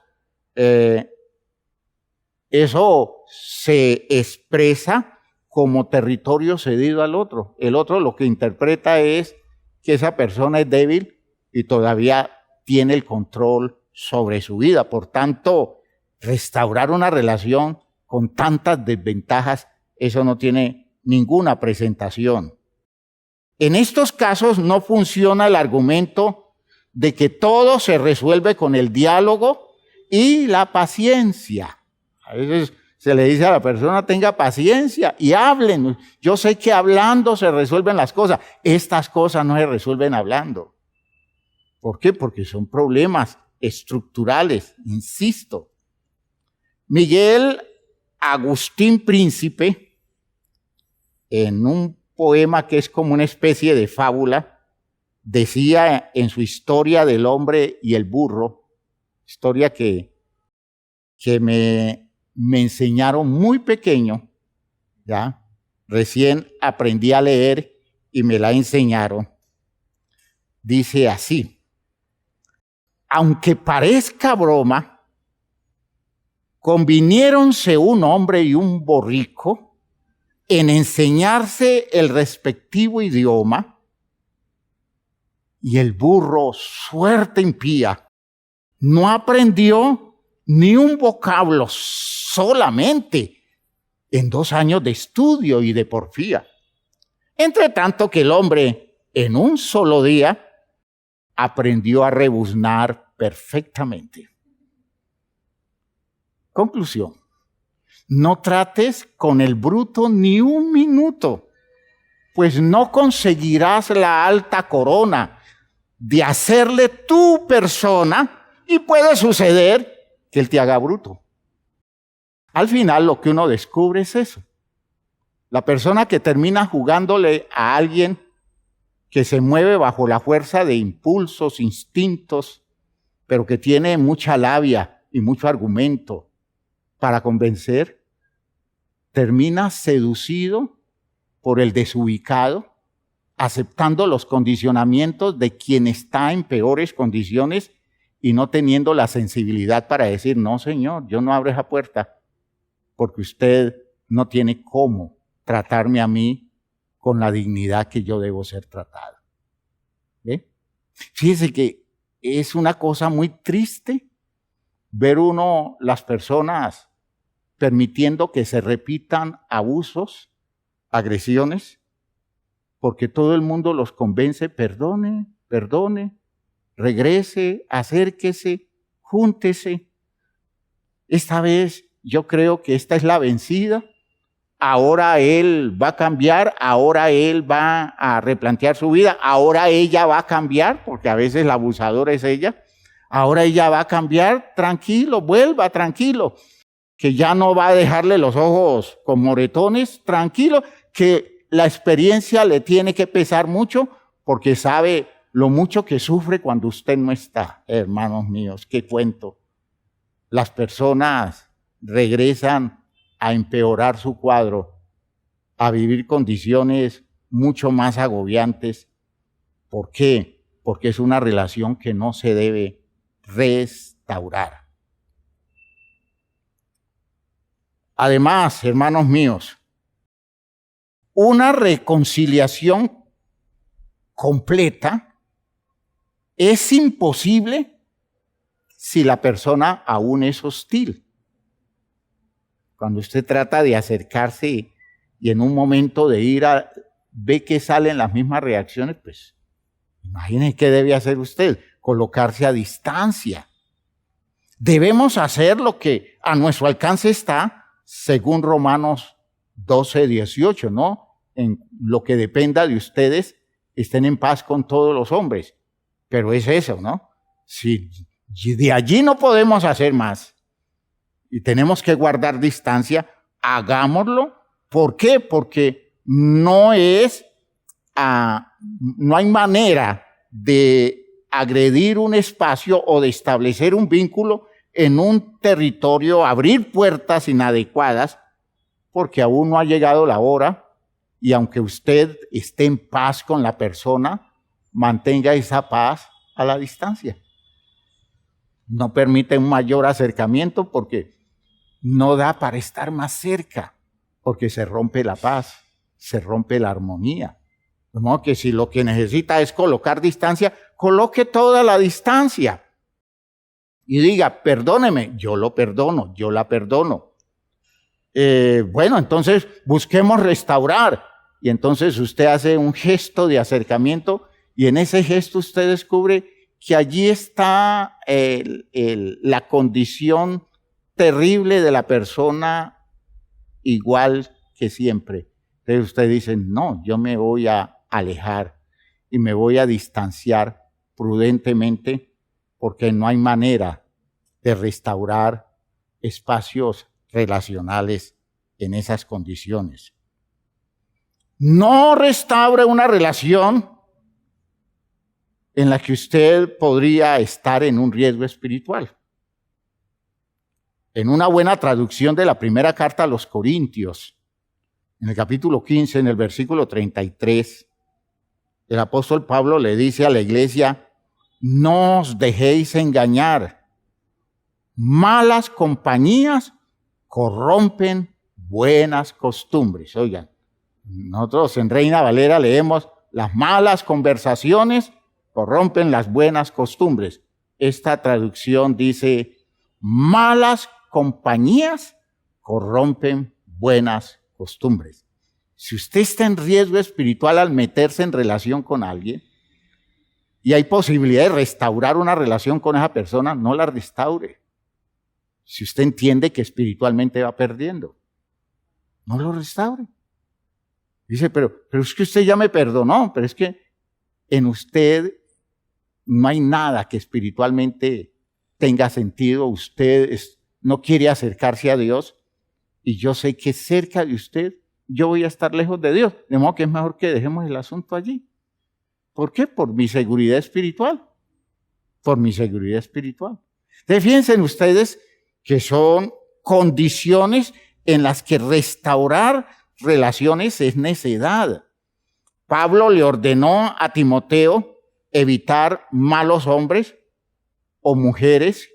eso se expresa como territorio cedido al otro. El otro lo que interpreta es que esa persona es débil y todavía tiene el control sobre su vida. Por tanto, restaurar una relación con tantas desventajas, eso no tiene ninguna presentación. En estos casos no funciona el argumento de que todo se resuelve con el diálogo y la paciencia. A veces se le dice a la persona, tenga paciencia y hablen. Yo sé que hablando se resuelven las cosas. Estas cosas no se resuelven hablando. ¿Por qué? Porque son problemas estructurales, insisto. Miguel Agustín Príncipe, en un poema que es como una especie de fábula, decía en su historia del hombre y el burro, historia que me enseñaron muy pequeño, ¿ya? Recién aprendí a leer y me la enseñaron. Dice así: aunque parezca broma, conviniéronse un hombre y un borrico en enseñarse el respectivo idioma, y el burro, suerte impía, no aprendió ni un vocablo solamente en 2 años de estudio y de porfía. Entre tanto que el hombre, en un solo día, aprendió a rebuznar perfectamente. Conclusión: no trates con el bruto ni un minuto, pues no conseguirás la alta corona de hacerle tu persona y puede suceder que él te haga bruto. Al final lo que uno descubre es eso. La persona que termina jugándole a alguien que se mueve bajo la fuerza de impulsos, instintos, pero que tiene mucha labia y mucho argumento para convencer, termina seducido por el desubicado aceptando los condicionamientos de quien está en peores condiciones y no teniendo la sensibilidad para decir, no, Señor, yo no abro esa puerta porque usted no tiene cómo tratarme a mí con la dignidad que yo debo ser tratado. ¿Ve? Fíjese que es una cosa muy triste ver uno las personas permitiendo que se repitan abusos, agresiones, porque todo el mundo los convence, perdone, regrese, acérquese, júntese. Esta vez yo creo que esta es la vencida. Ahora él va a cambiar, ahora él va a replantear su vida, ahora ella va a cambiar, porque a veces la abusadora es ella. Ahora ella va a cambiar, tranquilo, vuelva, tranquilo, que ya no va a dejarle los ojos con moretones, tranquilo, que la experiencia le tiene que pesar mucho, porque sabe lo mucho que sufre cuando usted no está. Hermanos míos, qué cuento. Las personas regresan a empeorar su cuadro, a vivir condiciones mucho más agobiantes. ¿Por qué? Porque es una relación que no se debe restaurar. Además, hermanos míos, una reconciliación completa es imposible si la persona aún es hostil. Cuando usted trata de acercarse y en un momento de ira ve que salen las mismas reacciones, pues imagine qué debe hacer usted, colocarse a distancia. Debemos hacer lo que a nuestro alcance está, según Romanos 12:18, ¿no? En lo que dependa de ustedes, estén en paz con todos los hombres. Pero es eso, ¿no? Si de allí no podemos hacer más y tenemos que guardar distancia, hagámoslo. ¿Por qué? Porque no hay manera de agredir un espacio o de establecer un vínculo en un territorio, abrir puertas inadecuadas, porque aún no ha llegado la hora, y aunque usted esté en paz con la persona, mantenga esa paz a la distancia. No permite un mayor acercamiento porque no da para estar más cerca, porque se rompe la paz, se rompe la armonía. De modo que si lo que necesita es colocar distancia, coloque toda la distancia. Y diga, perdóneme, yo lo perdono, yo la perdono. Bueno, entonces busquemos restaurar. Y entonces usted hace un gesto de acercamiento y en ese gesto usted descubre que allí está la condición terrible de la persona igual que siempre. Entonces usted dice, no, yo me voy a alejar y me voy a distanciar prudentemente porque no hay manera de restaurar espacios relacionales en esas condiciones. No restaure una relación en la que usted podría estar en un riesgo espiritual. En una buena traducción de la primera carta a los Corintios, en el capítulo 15, en el versículo 33, el apóstol Pablo le dice a la iglesia, no os dejéis engañar. Malas compañías corrompen buenas costumbres. Oigan, nosotros en Reina Valera leemos, las malas conversaciones corrompen las buenas costumbres. Esta traducción dice, malas compañías corrompen buenas costumbres. Si usted está en riesgo espiritual al meterse en relación con alguien y hay posibilidad de restaurar una relación con esa persona, no la restaure. Si usted entiende que espiritualmente va perdiendo, no lo restaure. Dice, pero es que usted ya me perdonó, pero es que en usted no hay nada que espiritualmente tenga sentido. Usted no quiere acercarse a Dios y yo sé que cerca de usted yo voy a estar lejos de Dios. De modo que es mejor que dejemos el asunto allí. ¿Por qué? Por mi seguridad espiritual. Por mi seguridad espiritual. Entonces, fíjense ustedes que son condiciones en las que restaurar relaciones es necedad. Pablo le ordenó a Timoteo evitar malos hombres o mujeres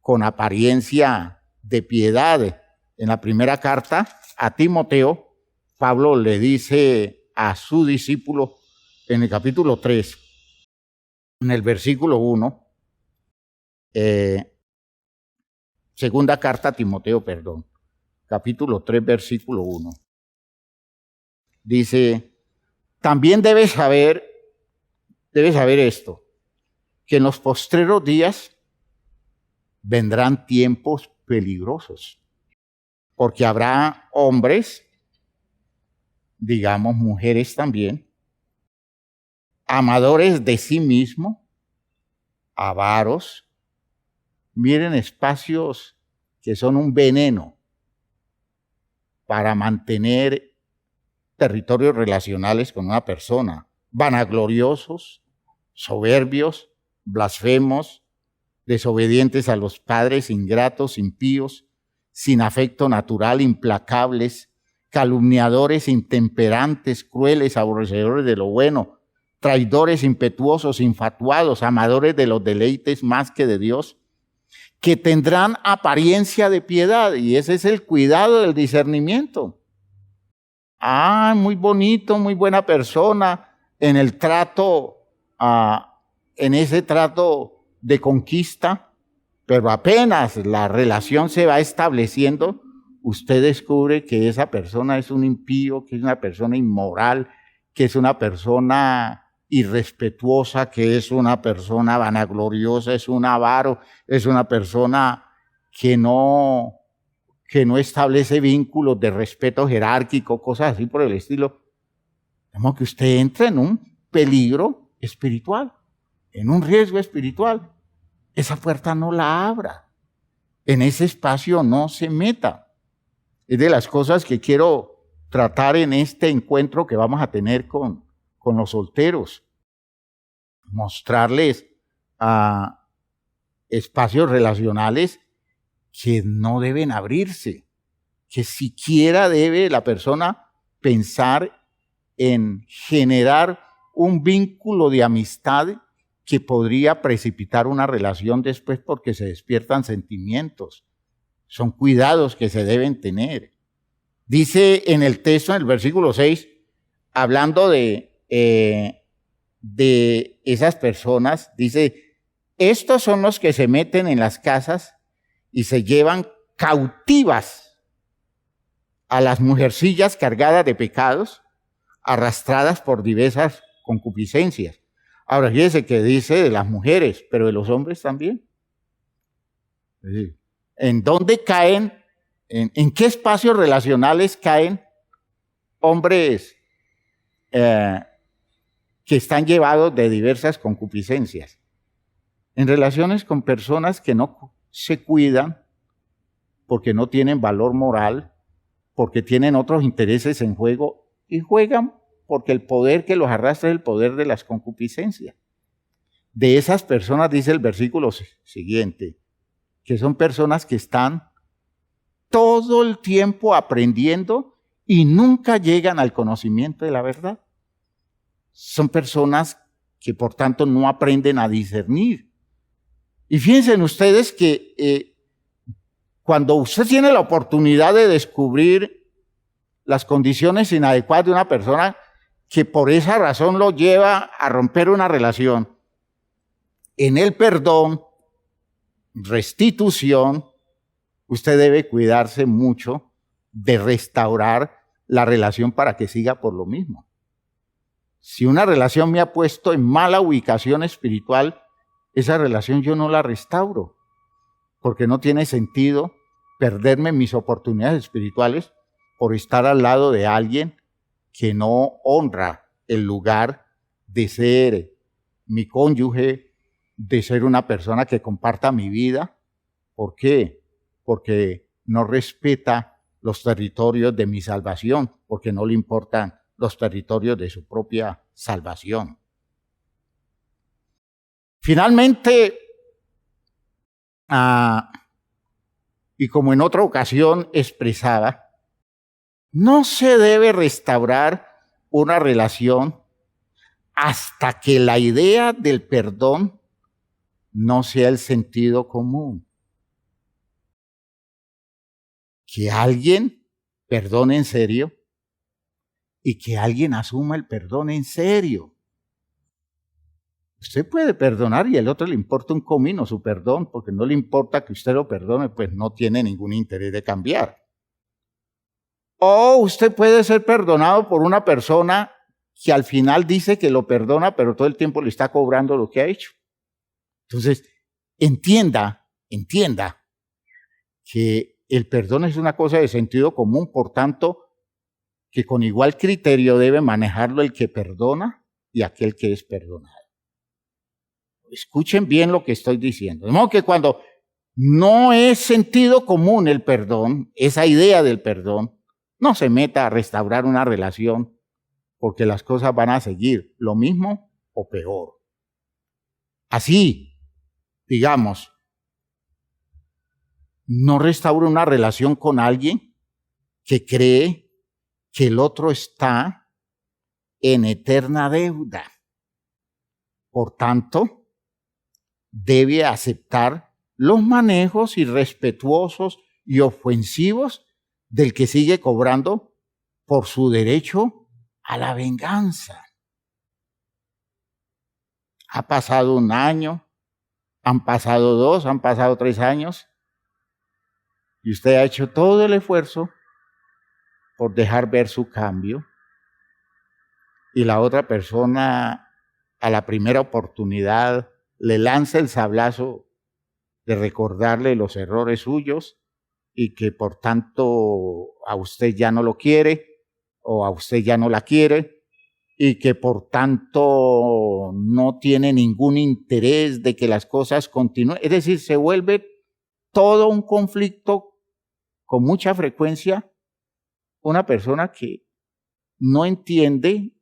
con apariencia de piedad. En la primera carta a Timoteo, Pablo le dice a su discípulo en el capítulo 3, en el versículo 1, segunda carta a Timoteo, capítulo 3, versículo 1. Dice, también debes saber esto, que en los postreros días vendrán tiempos peligrosos, porque habrá hombres, digamos mujeres también, amadores de sí mismo, avaros, miren espacios que son un veneno para mantener territorios relacionales con una persona, vanagloriosos, soberbios, blasfemos, desobedientes a los padres, ingratos, impíos, sin afecto natural, implacables, calumniadores, intemperantes, crueles, aborrecedores de lo bueno, traidores, impetuosos, infatuados, amadores de los deleites más que de Dios, que tendrán apariencia de piedad, y ese es el cuidado del discernimiento. Muy bonito, muy buena persona en el trato, en ese trato de conquista, pero apenas la relación se va estableciendo, usted descubre que esa persona es un impío, que es una persona inmoral, que es una persona irrespetuosa, que es una persona vanagloriosa, es un avaro, es una persona que no establece vínculos de respeto jerárquico, cosas así por el estilo. Como que usted entra en un peligro espiritual, en un riesgo espiritual. Esa puerta no la abra. En ese espacio no se meta. Es de las cosas que quiero tratar en este encuentro que vamos a tener con los solteros. Mostrarles espacios relacionales que no deben abrirse, que siquiera debe la persona pensar en generar un vínculo de amistad que podría precipitar una relación después porque se despiertan sentimientos. Son cuidados que se deben tener. Dice en el texto, en el versículo 6, hablando de esas personas, dice, estos son los que se meten en las casas y se llevan cautivas a las mujercillas cargadas de pecados, arrastradas por diversas concupiscencias. Ahora, fíjese que dice de las mujeres, pero de los hombres también. ¿En dónde caen? ¿En qué espacios relacionales caen hombres que están llevados de diversas concupiscencias? En relaciones con personas que no se cuidan porque no tienen valor moral, porque tienen otros intereses en juego y juegan porque el poder que los arrastra es el poder de las concupiscencias. De esas personas dice el versículo siguiente, que son personas que están todo el tiempo aprendiendo y nunca llegan al conocimiento de la verdad. Son personas que por tanto no aprenden a discernir. Y fíjense ustedes que cuando usted tiene la oportunidad de descubrir las condiciones inadecuadas de una persona que por esa razón lo lleva a romper una relación, en el perdón, restitución, usted debe cuidarse mucho de restaurar la relación para que siga por lo mismo. Si una relación me ha puesto en mala ubicación espiritual, esa relación yo no la restauro, porque no tiene sentido perderme mis oportunidades espirituales por estar al lado de alguien que no honra el lugar de ser mi cónyuge, de ser una persona que comparta mi vida. ¿Por qué? Porque no respeta los territorios de mi salvación, porque no le importan los territorios de su propia salvación. Finalmente, y como en otra ocasión expresaba, no se debe restaurar una relación hasta que la idea del perdón no sea el sentido común. Que alguien perdone en serio y que alguien asuma el perdón en serio. Usted puede perdonar y al otro le importa un comino su perdón, porque no le importa que usted lo perdone, pues no tiene ningún interés de cambiar. O usted puede ser perdonado por una persona que al final dice que lo perdona, pero todo el tiempo le está cobrando lo que ha hecho. Entonces, entienda que el perdón es una cosa de sentido común, por tanto, que con igual criterio debe manejarlo el que perdona y aquel que es perdonado. Escuchen bien lo que estoy diciendo. De modo que cuando no es sentido común el perdón, esa idea del perdón, no se meta a restaurar una relación porque las cosas van a seguir lo mismo o peor. Así, digamos, no restaure una relación con alguien que cree que el otro está en eterna deuda. Por tanto, debe aceptar los manejos irrespetuosos y ofensivos del que sigue cobrando por su derecho a la venganza. Ha pasado un año, han pasado 2, han pasado 3 años, y usted ha hecho todo el esfuerzo por dejar ver su cambio, y la otra persona a la primera oportunidad le lanza el sablazo de recordarle los errores suyos y que por tanto a usted ya no lo quiere o a usted ya no la quiere y que por tanto no tiene ningún interés de que las cosas continúen. Es decir, se vuelve todo un conflicto con mucha frecuencia. Una persona que no entiende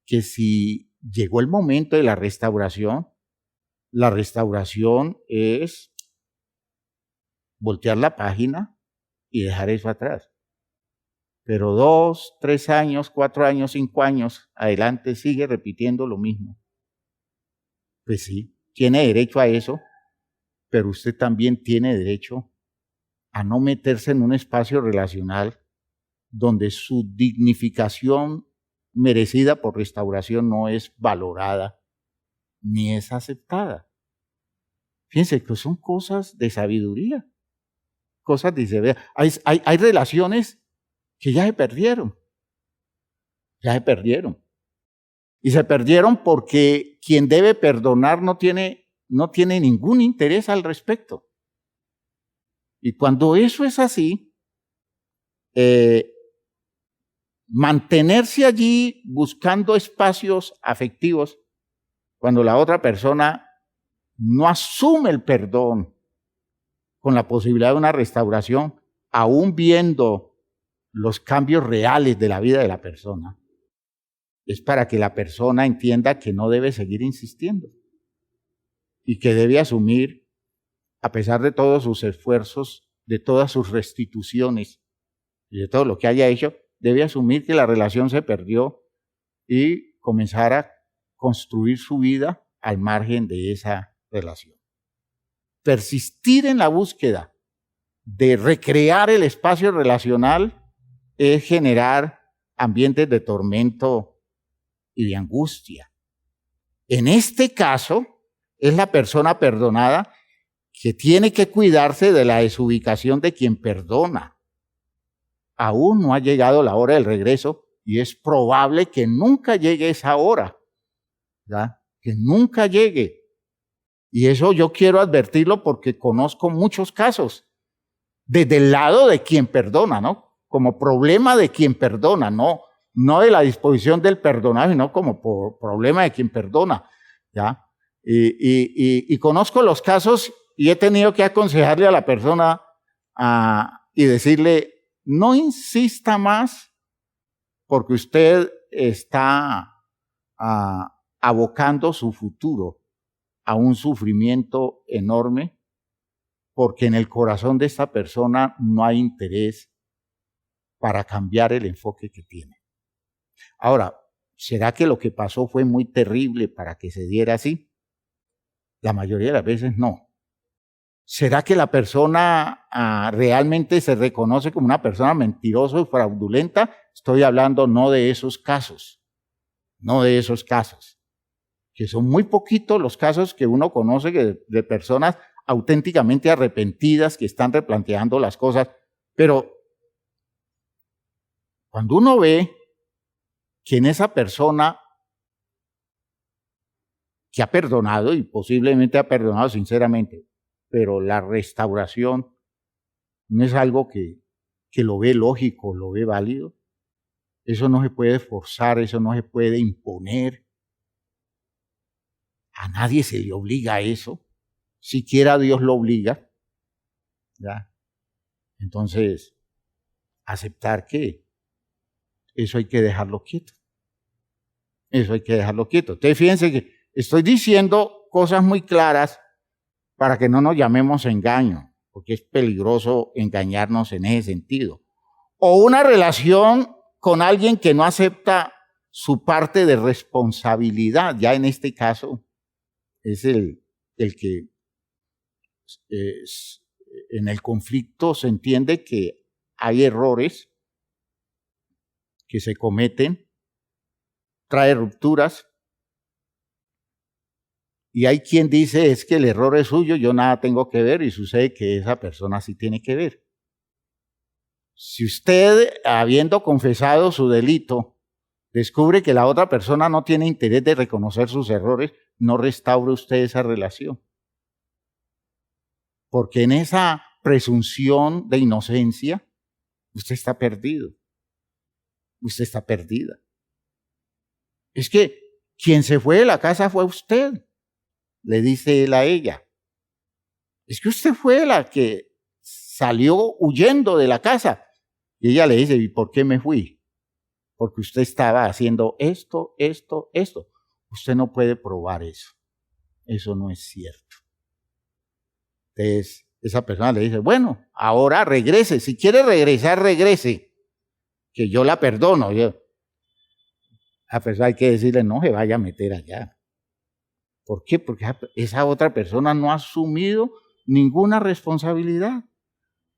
que si llegó el momento de la restauración es voltear la página y dejar eso atrás. Pero 2, 3 años, 4 años, 5 años adelante sigue repitiendo lo mismo. Pues sí, tiene derecho a eso, pero usted también tiene derecho a no meterse en un espacio relacional donde su dignificación merecida por restauración no es valorada ni es aceptada. Fíjense que son cosas de sabiduría, cosas de sabiduría. Hay relaciones que ya se perdieron. Y se perdieron porque quien debe perdonar no tiene ningún interés al respecto. Y cuando eso es así, mantenerse allí buscando espacios afectivos cuando la otra persona no asume el perdón con la posibilidad de una restauración, aún viendo los cambios reales de la vida de la persona, es para que la persona entienda que no debe seguir insistiendo y que debe asumir, a pesar de todos sus esfuerzos, de todas sus restituciones y de todo lo que haya hecho, debe asumir que la relación se perdió y comenzar a construir su vida al margen de esa relación. Persistir en la búsqueda de recrear el espacio relacional es generar ambientes de tormento y de angustia. En este caso, es la persona perdonada que tiene que cuidarse de la desubicación de quien perdona. Aún no ha llegado la hora del regreso y es probable que nunca llegue esa hora, ¿verdad? Que nunca llegue. Y eso yo quiero advertirlo porque conozco muchos casos desde el lado de quien perdona, ¿no? Como problema de quien perdona, no de la disposición del perdonado, sino como problema de quien perdona, ¿ya? Y conozco los casos y he tenido que aconsejarle a la persona y decirle, no insista más porque usted está abocando su futuro a un sufrimiento enorme porque en el corazón de esta persona no hay interés para cambiar el enfoque que tiene. Ahora, ¿Será que lo que pasó fue muy terrible para que se diera así? La mayoría de las veces no. ¿Será que la persona realmente se reconoce como una persona mentirosa y fraudulenta? Estoy hablando no de esos casos, no de esos casos, que son muy poquitos los casos que uno conoce de personas auténticamente arrepentidas que están replanteando las cosas, pero cuando uno ve que en esa persona que ha perdonado y posiblemente ha perdonado sinceramente, pero la restauración no es algo que lo ve lógico, lo ve válido, eso no se puede forzar, eso no se puede imponer. A nadie se le obliga a eso, siquiera Dios lo obliga, ¿ya? Entonces, aceptar que eso hay que dejarlo quieto. Eso hay que dejarlo quieto. Entonces, fíjense que estoy diciendo cosas muy claras para que no nos llamemos engaño, porque es peligroso engañarnos en ese sentido. O una relación con alguien que no acepta su parte de responsabilidad. Ya en este caso es el que en el conflicto se entiende que hay errores que se cometen, trae rupturas, y hay quien dice es que el error es suyo, yo nada tengo que ver, y sucede que esa persona sí tiene que ver. Si usted, habiendo confesado su delito, descubre que la otra persona no tiene interés de reconocer sus errores, no restaure usted esa relación. Porque en esa presunción de inocencia, usted está perdido. Usted está perdida. Es que quien se fue de la casa fue usted, le dice él a ella. Es que usted fue la que salió huyendo de la casa. Y ella le dice, ¿y por qué me fui? Porque usted estaba haciendo esto. Usted no puede probar eso. Eso no es cierto. Entonces, esa persona le dice, bueno, ahora regrese. Si quiere regresar, regrese. Que yo la perdono. A pesar hay que decirle, no se vaya a meter allá. ¿Por qué? Porque esa otra persona no ha asumido ninguna responsabilidad.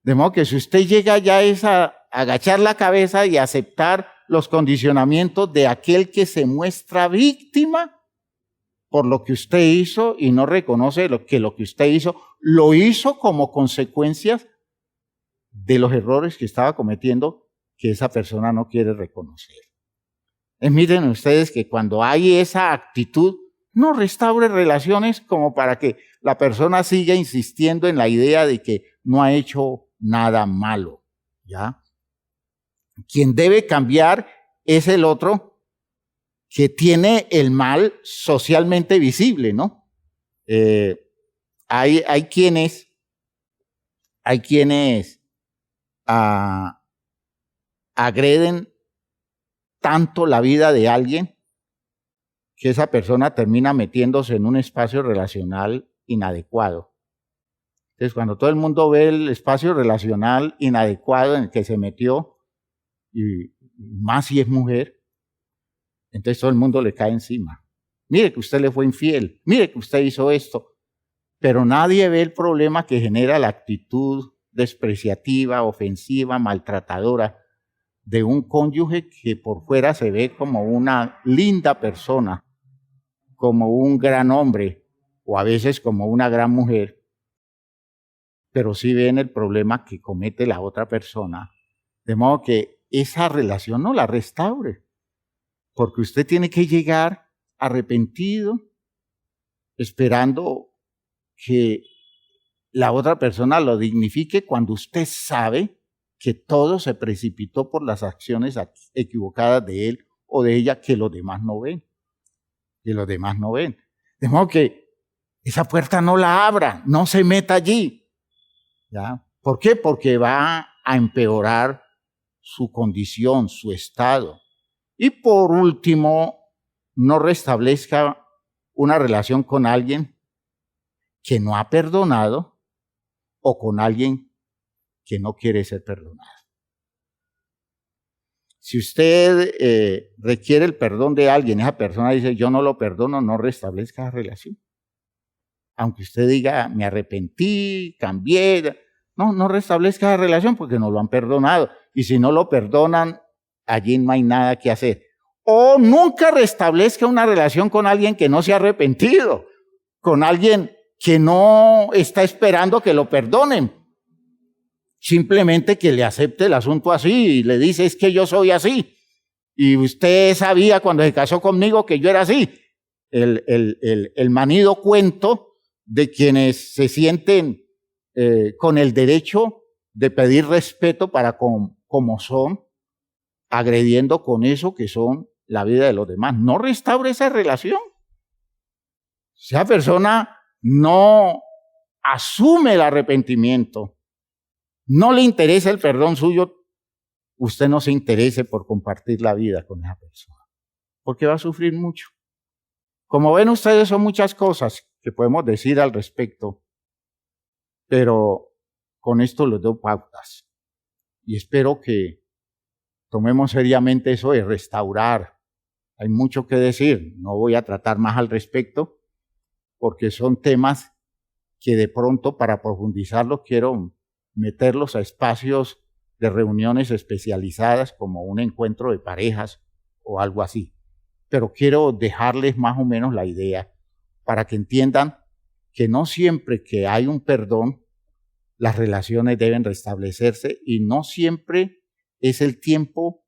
De modo que si usted llega ya es a agachar la cabeza y aceptar los condicionamientos de aquel que se muestra víctima por lo que usted hizo y no reconoce lo que usted hizo, lo hizo como consecuencias de los errores que estaba cometiendo que esa persona no quiere reconocer. Miren ustedes que cuando hay esa actitud, no restaure relaciones como para que la persona siga insistiendo en la idea de que no ha hecho nada malo, ¿ya? Quien debe cambiar es el otro que tiene el mal socialmente visible, ¿no? Hay quienes agreden tanto la vida de alguien que esa persona termina metiéndose en un espacio relacional inadecuado. Entonces, cuando todo el mundo ve el espacio relacional inadecuado en el que se metió, y más si es mujer, entonces todo el mundo le cae encima. Mire que usted le fue infiel, mire que usted hizo esto, pero nadie ve el problema que genera la actitud despreciativa, ofensiva, maltratadora de un cónyuge que por fuera se ve como una linda persona, como un gran hombre o a veces como una gran mujer, pero sí ven el problema que comete la otra persona, de modo que esa relación no la restaure, porque usted tiene que llegar arrepentido, esperando que la otra persona lo dignifique cuando usted sabe que todo se precipitó por las acciones equivocadas de él o de ella que los demás no ven. Que los demás no ven. De modo que esa puerta no la abra, no se meta allí. ¿Ya? ¿Por qué? Porque va a empeorar su condición, su estado. Y por último, no restablezca una relación con alguien que no ha perdonado o con alguien que no quiere ser perdonado. Si usted requiere el perdón de alguien, esa persona dice, yo no lo perdono, no restablezca la relación. Aunque usted diga, me arrepentí, cambié, no restablezca la relación porque no lo han perdonado. Y si no lo perdonan, allí no hay nada que hacer. O nunca restablezca una relación con alguien que no se ha arrepentido, con alguien que no está esperando que lo perdonen. Simplemente que le acepte el asunto así y le dice, es que yo soy así. Y usted sabía cuando se casó conmigo que yo era así. El manido cuento de quienes se sienten con el derecho de pedir respeto para como son, agrediendo con eso que son la vida de los demás. No restaure esa relación. Si esa persona no asume el arrepentimiento, no le interesa el perdón suyo, usted no se interese por compartir la vida con esa persona, porque va a sufrir mucho. Como ven ustedes, son muchas cosas que podemos decir al respecto, pero con esto les doy pautas y espero que tomemos seriamente eso de restaurar. Hay mucho que decir, no voy a tratar más al respecto, porque son temas que de pronto para profundizarlo quiero meterlos a espacios de reuniones especializadas como un encuentro de parejas o algo así. Pero quiero dejarles más o menos la idea para que entiendan que no siempre que hay un perdón, las relaciones deben restablecerse y no siempre es el tiempo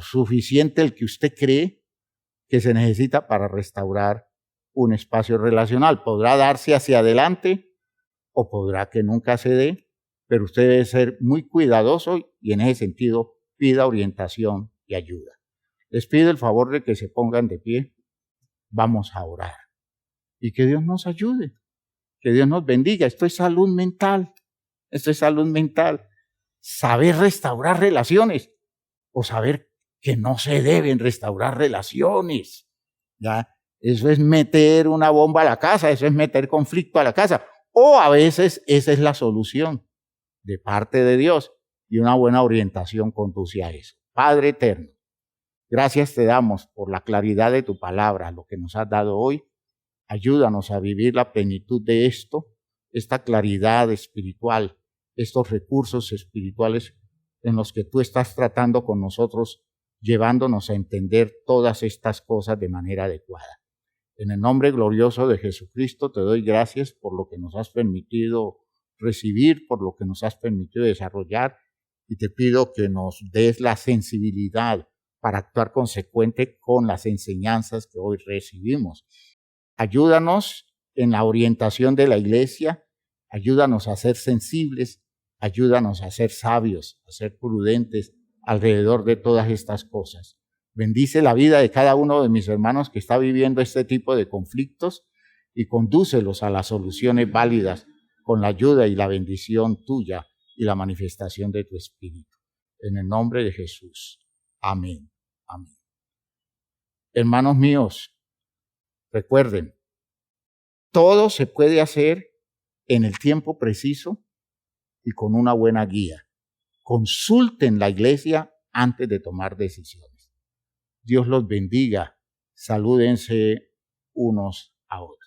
suficiente el que usted cree que se necesita para restaurar un espacio relacional. Podrá darse hacia adelante o podrá que nunca se dé, pero usted debe ser muy cuidadoso y en ese sentido pida orientación y ayuda. Les pido el favor de que se pongan de pie. Vamos a orar. Y que Dios nos ayude, que Dios nos bendiga. Esto es salud mental. Esto es salud mental. Saber restaurar relaciones o saber que no se deben restaurar relaciones. ¿Ya? Eso es meter una bomba a la casa, eso es meter conflicto a la casa. O a veces esa es la solución de parte de Dios y una buena orientación conduce a eso. Padre eterno, gracias te damos por la claridad de tu palabra, lo que nos has dado hoy. Ayúdanos a vivir la plenitud de esto, esta claridad espiritual, estos recursos espirituales en los que tú estás tratando con nosotros, llevándonos a entender todas estas cosas de manera adecuada. En el nombre glorioso de Jesucristo te doy gracias por lo que nos has permitido recibir, por lo que nos has permitido desarrollar y te pido que nos des la sensibilidad para actuar consecuente con las enseñanzas que hoy recibimos. Ayúdanos en la orientación de la iglesia, ayúdanos a ser sensibles, ayúdanos a ser sabios, a ser prudentes alrededor de todas estas cosas. Bendice la vida de cada uno de mis hermanos que está viviendo este tipo de conflictos y condúcelos a las soluciones válidas con la ayuda y la bendición tuya y la manifestación de tu Espíritu. En el nombre de Jesús. Amén. Amén. Hermanos míos, recuerden, todo se puede hacer en el tiempo preciso y con una buena guía. Consulten la iglesia antes de tomar decisiones. Dios los bendiga. Salúdense unos a otros.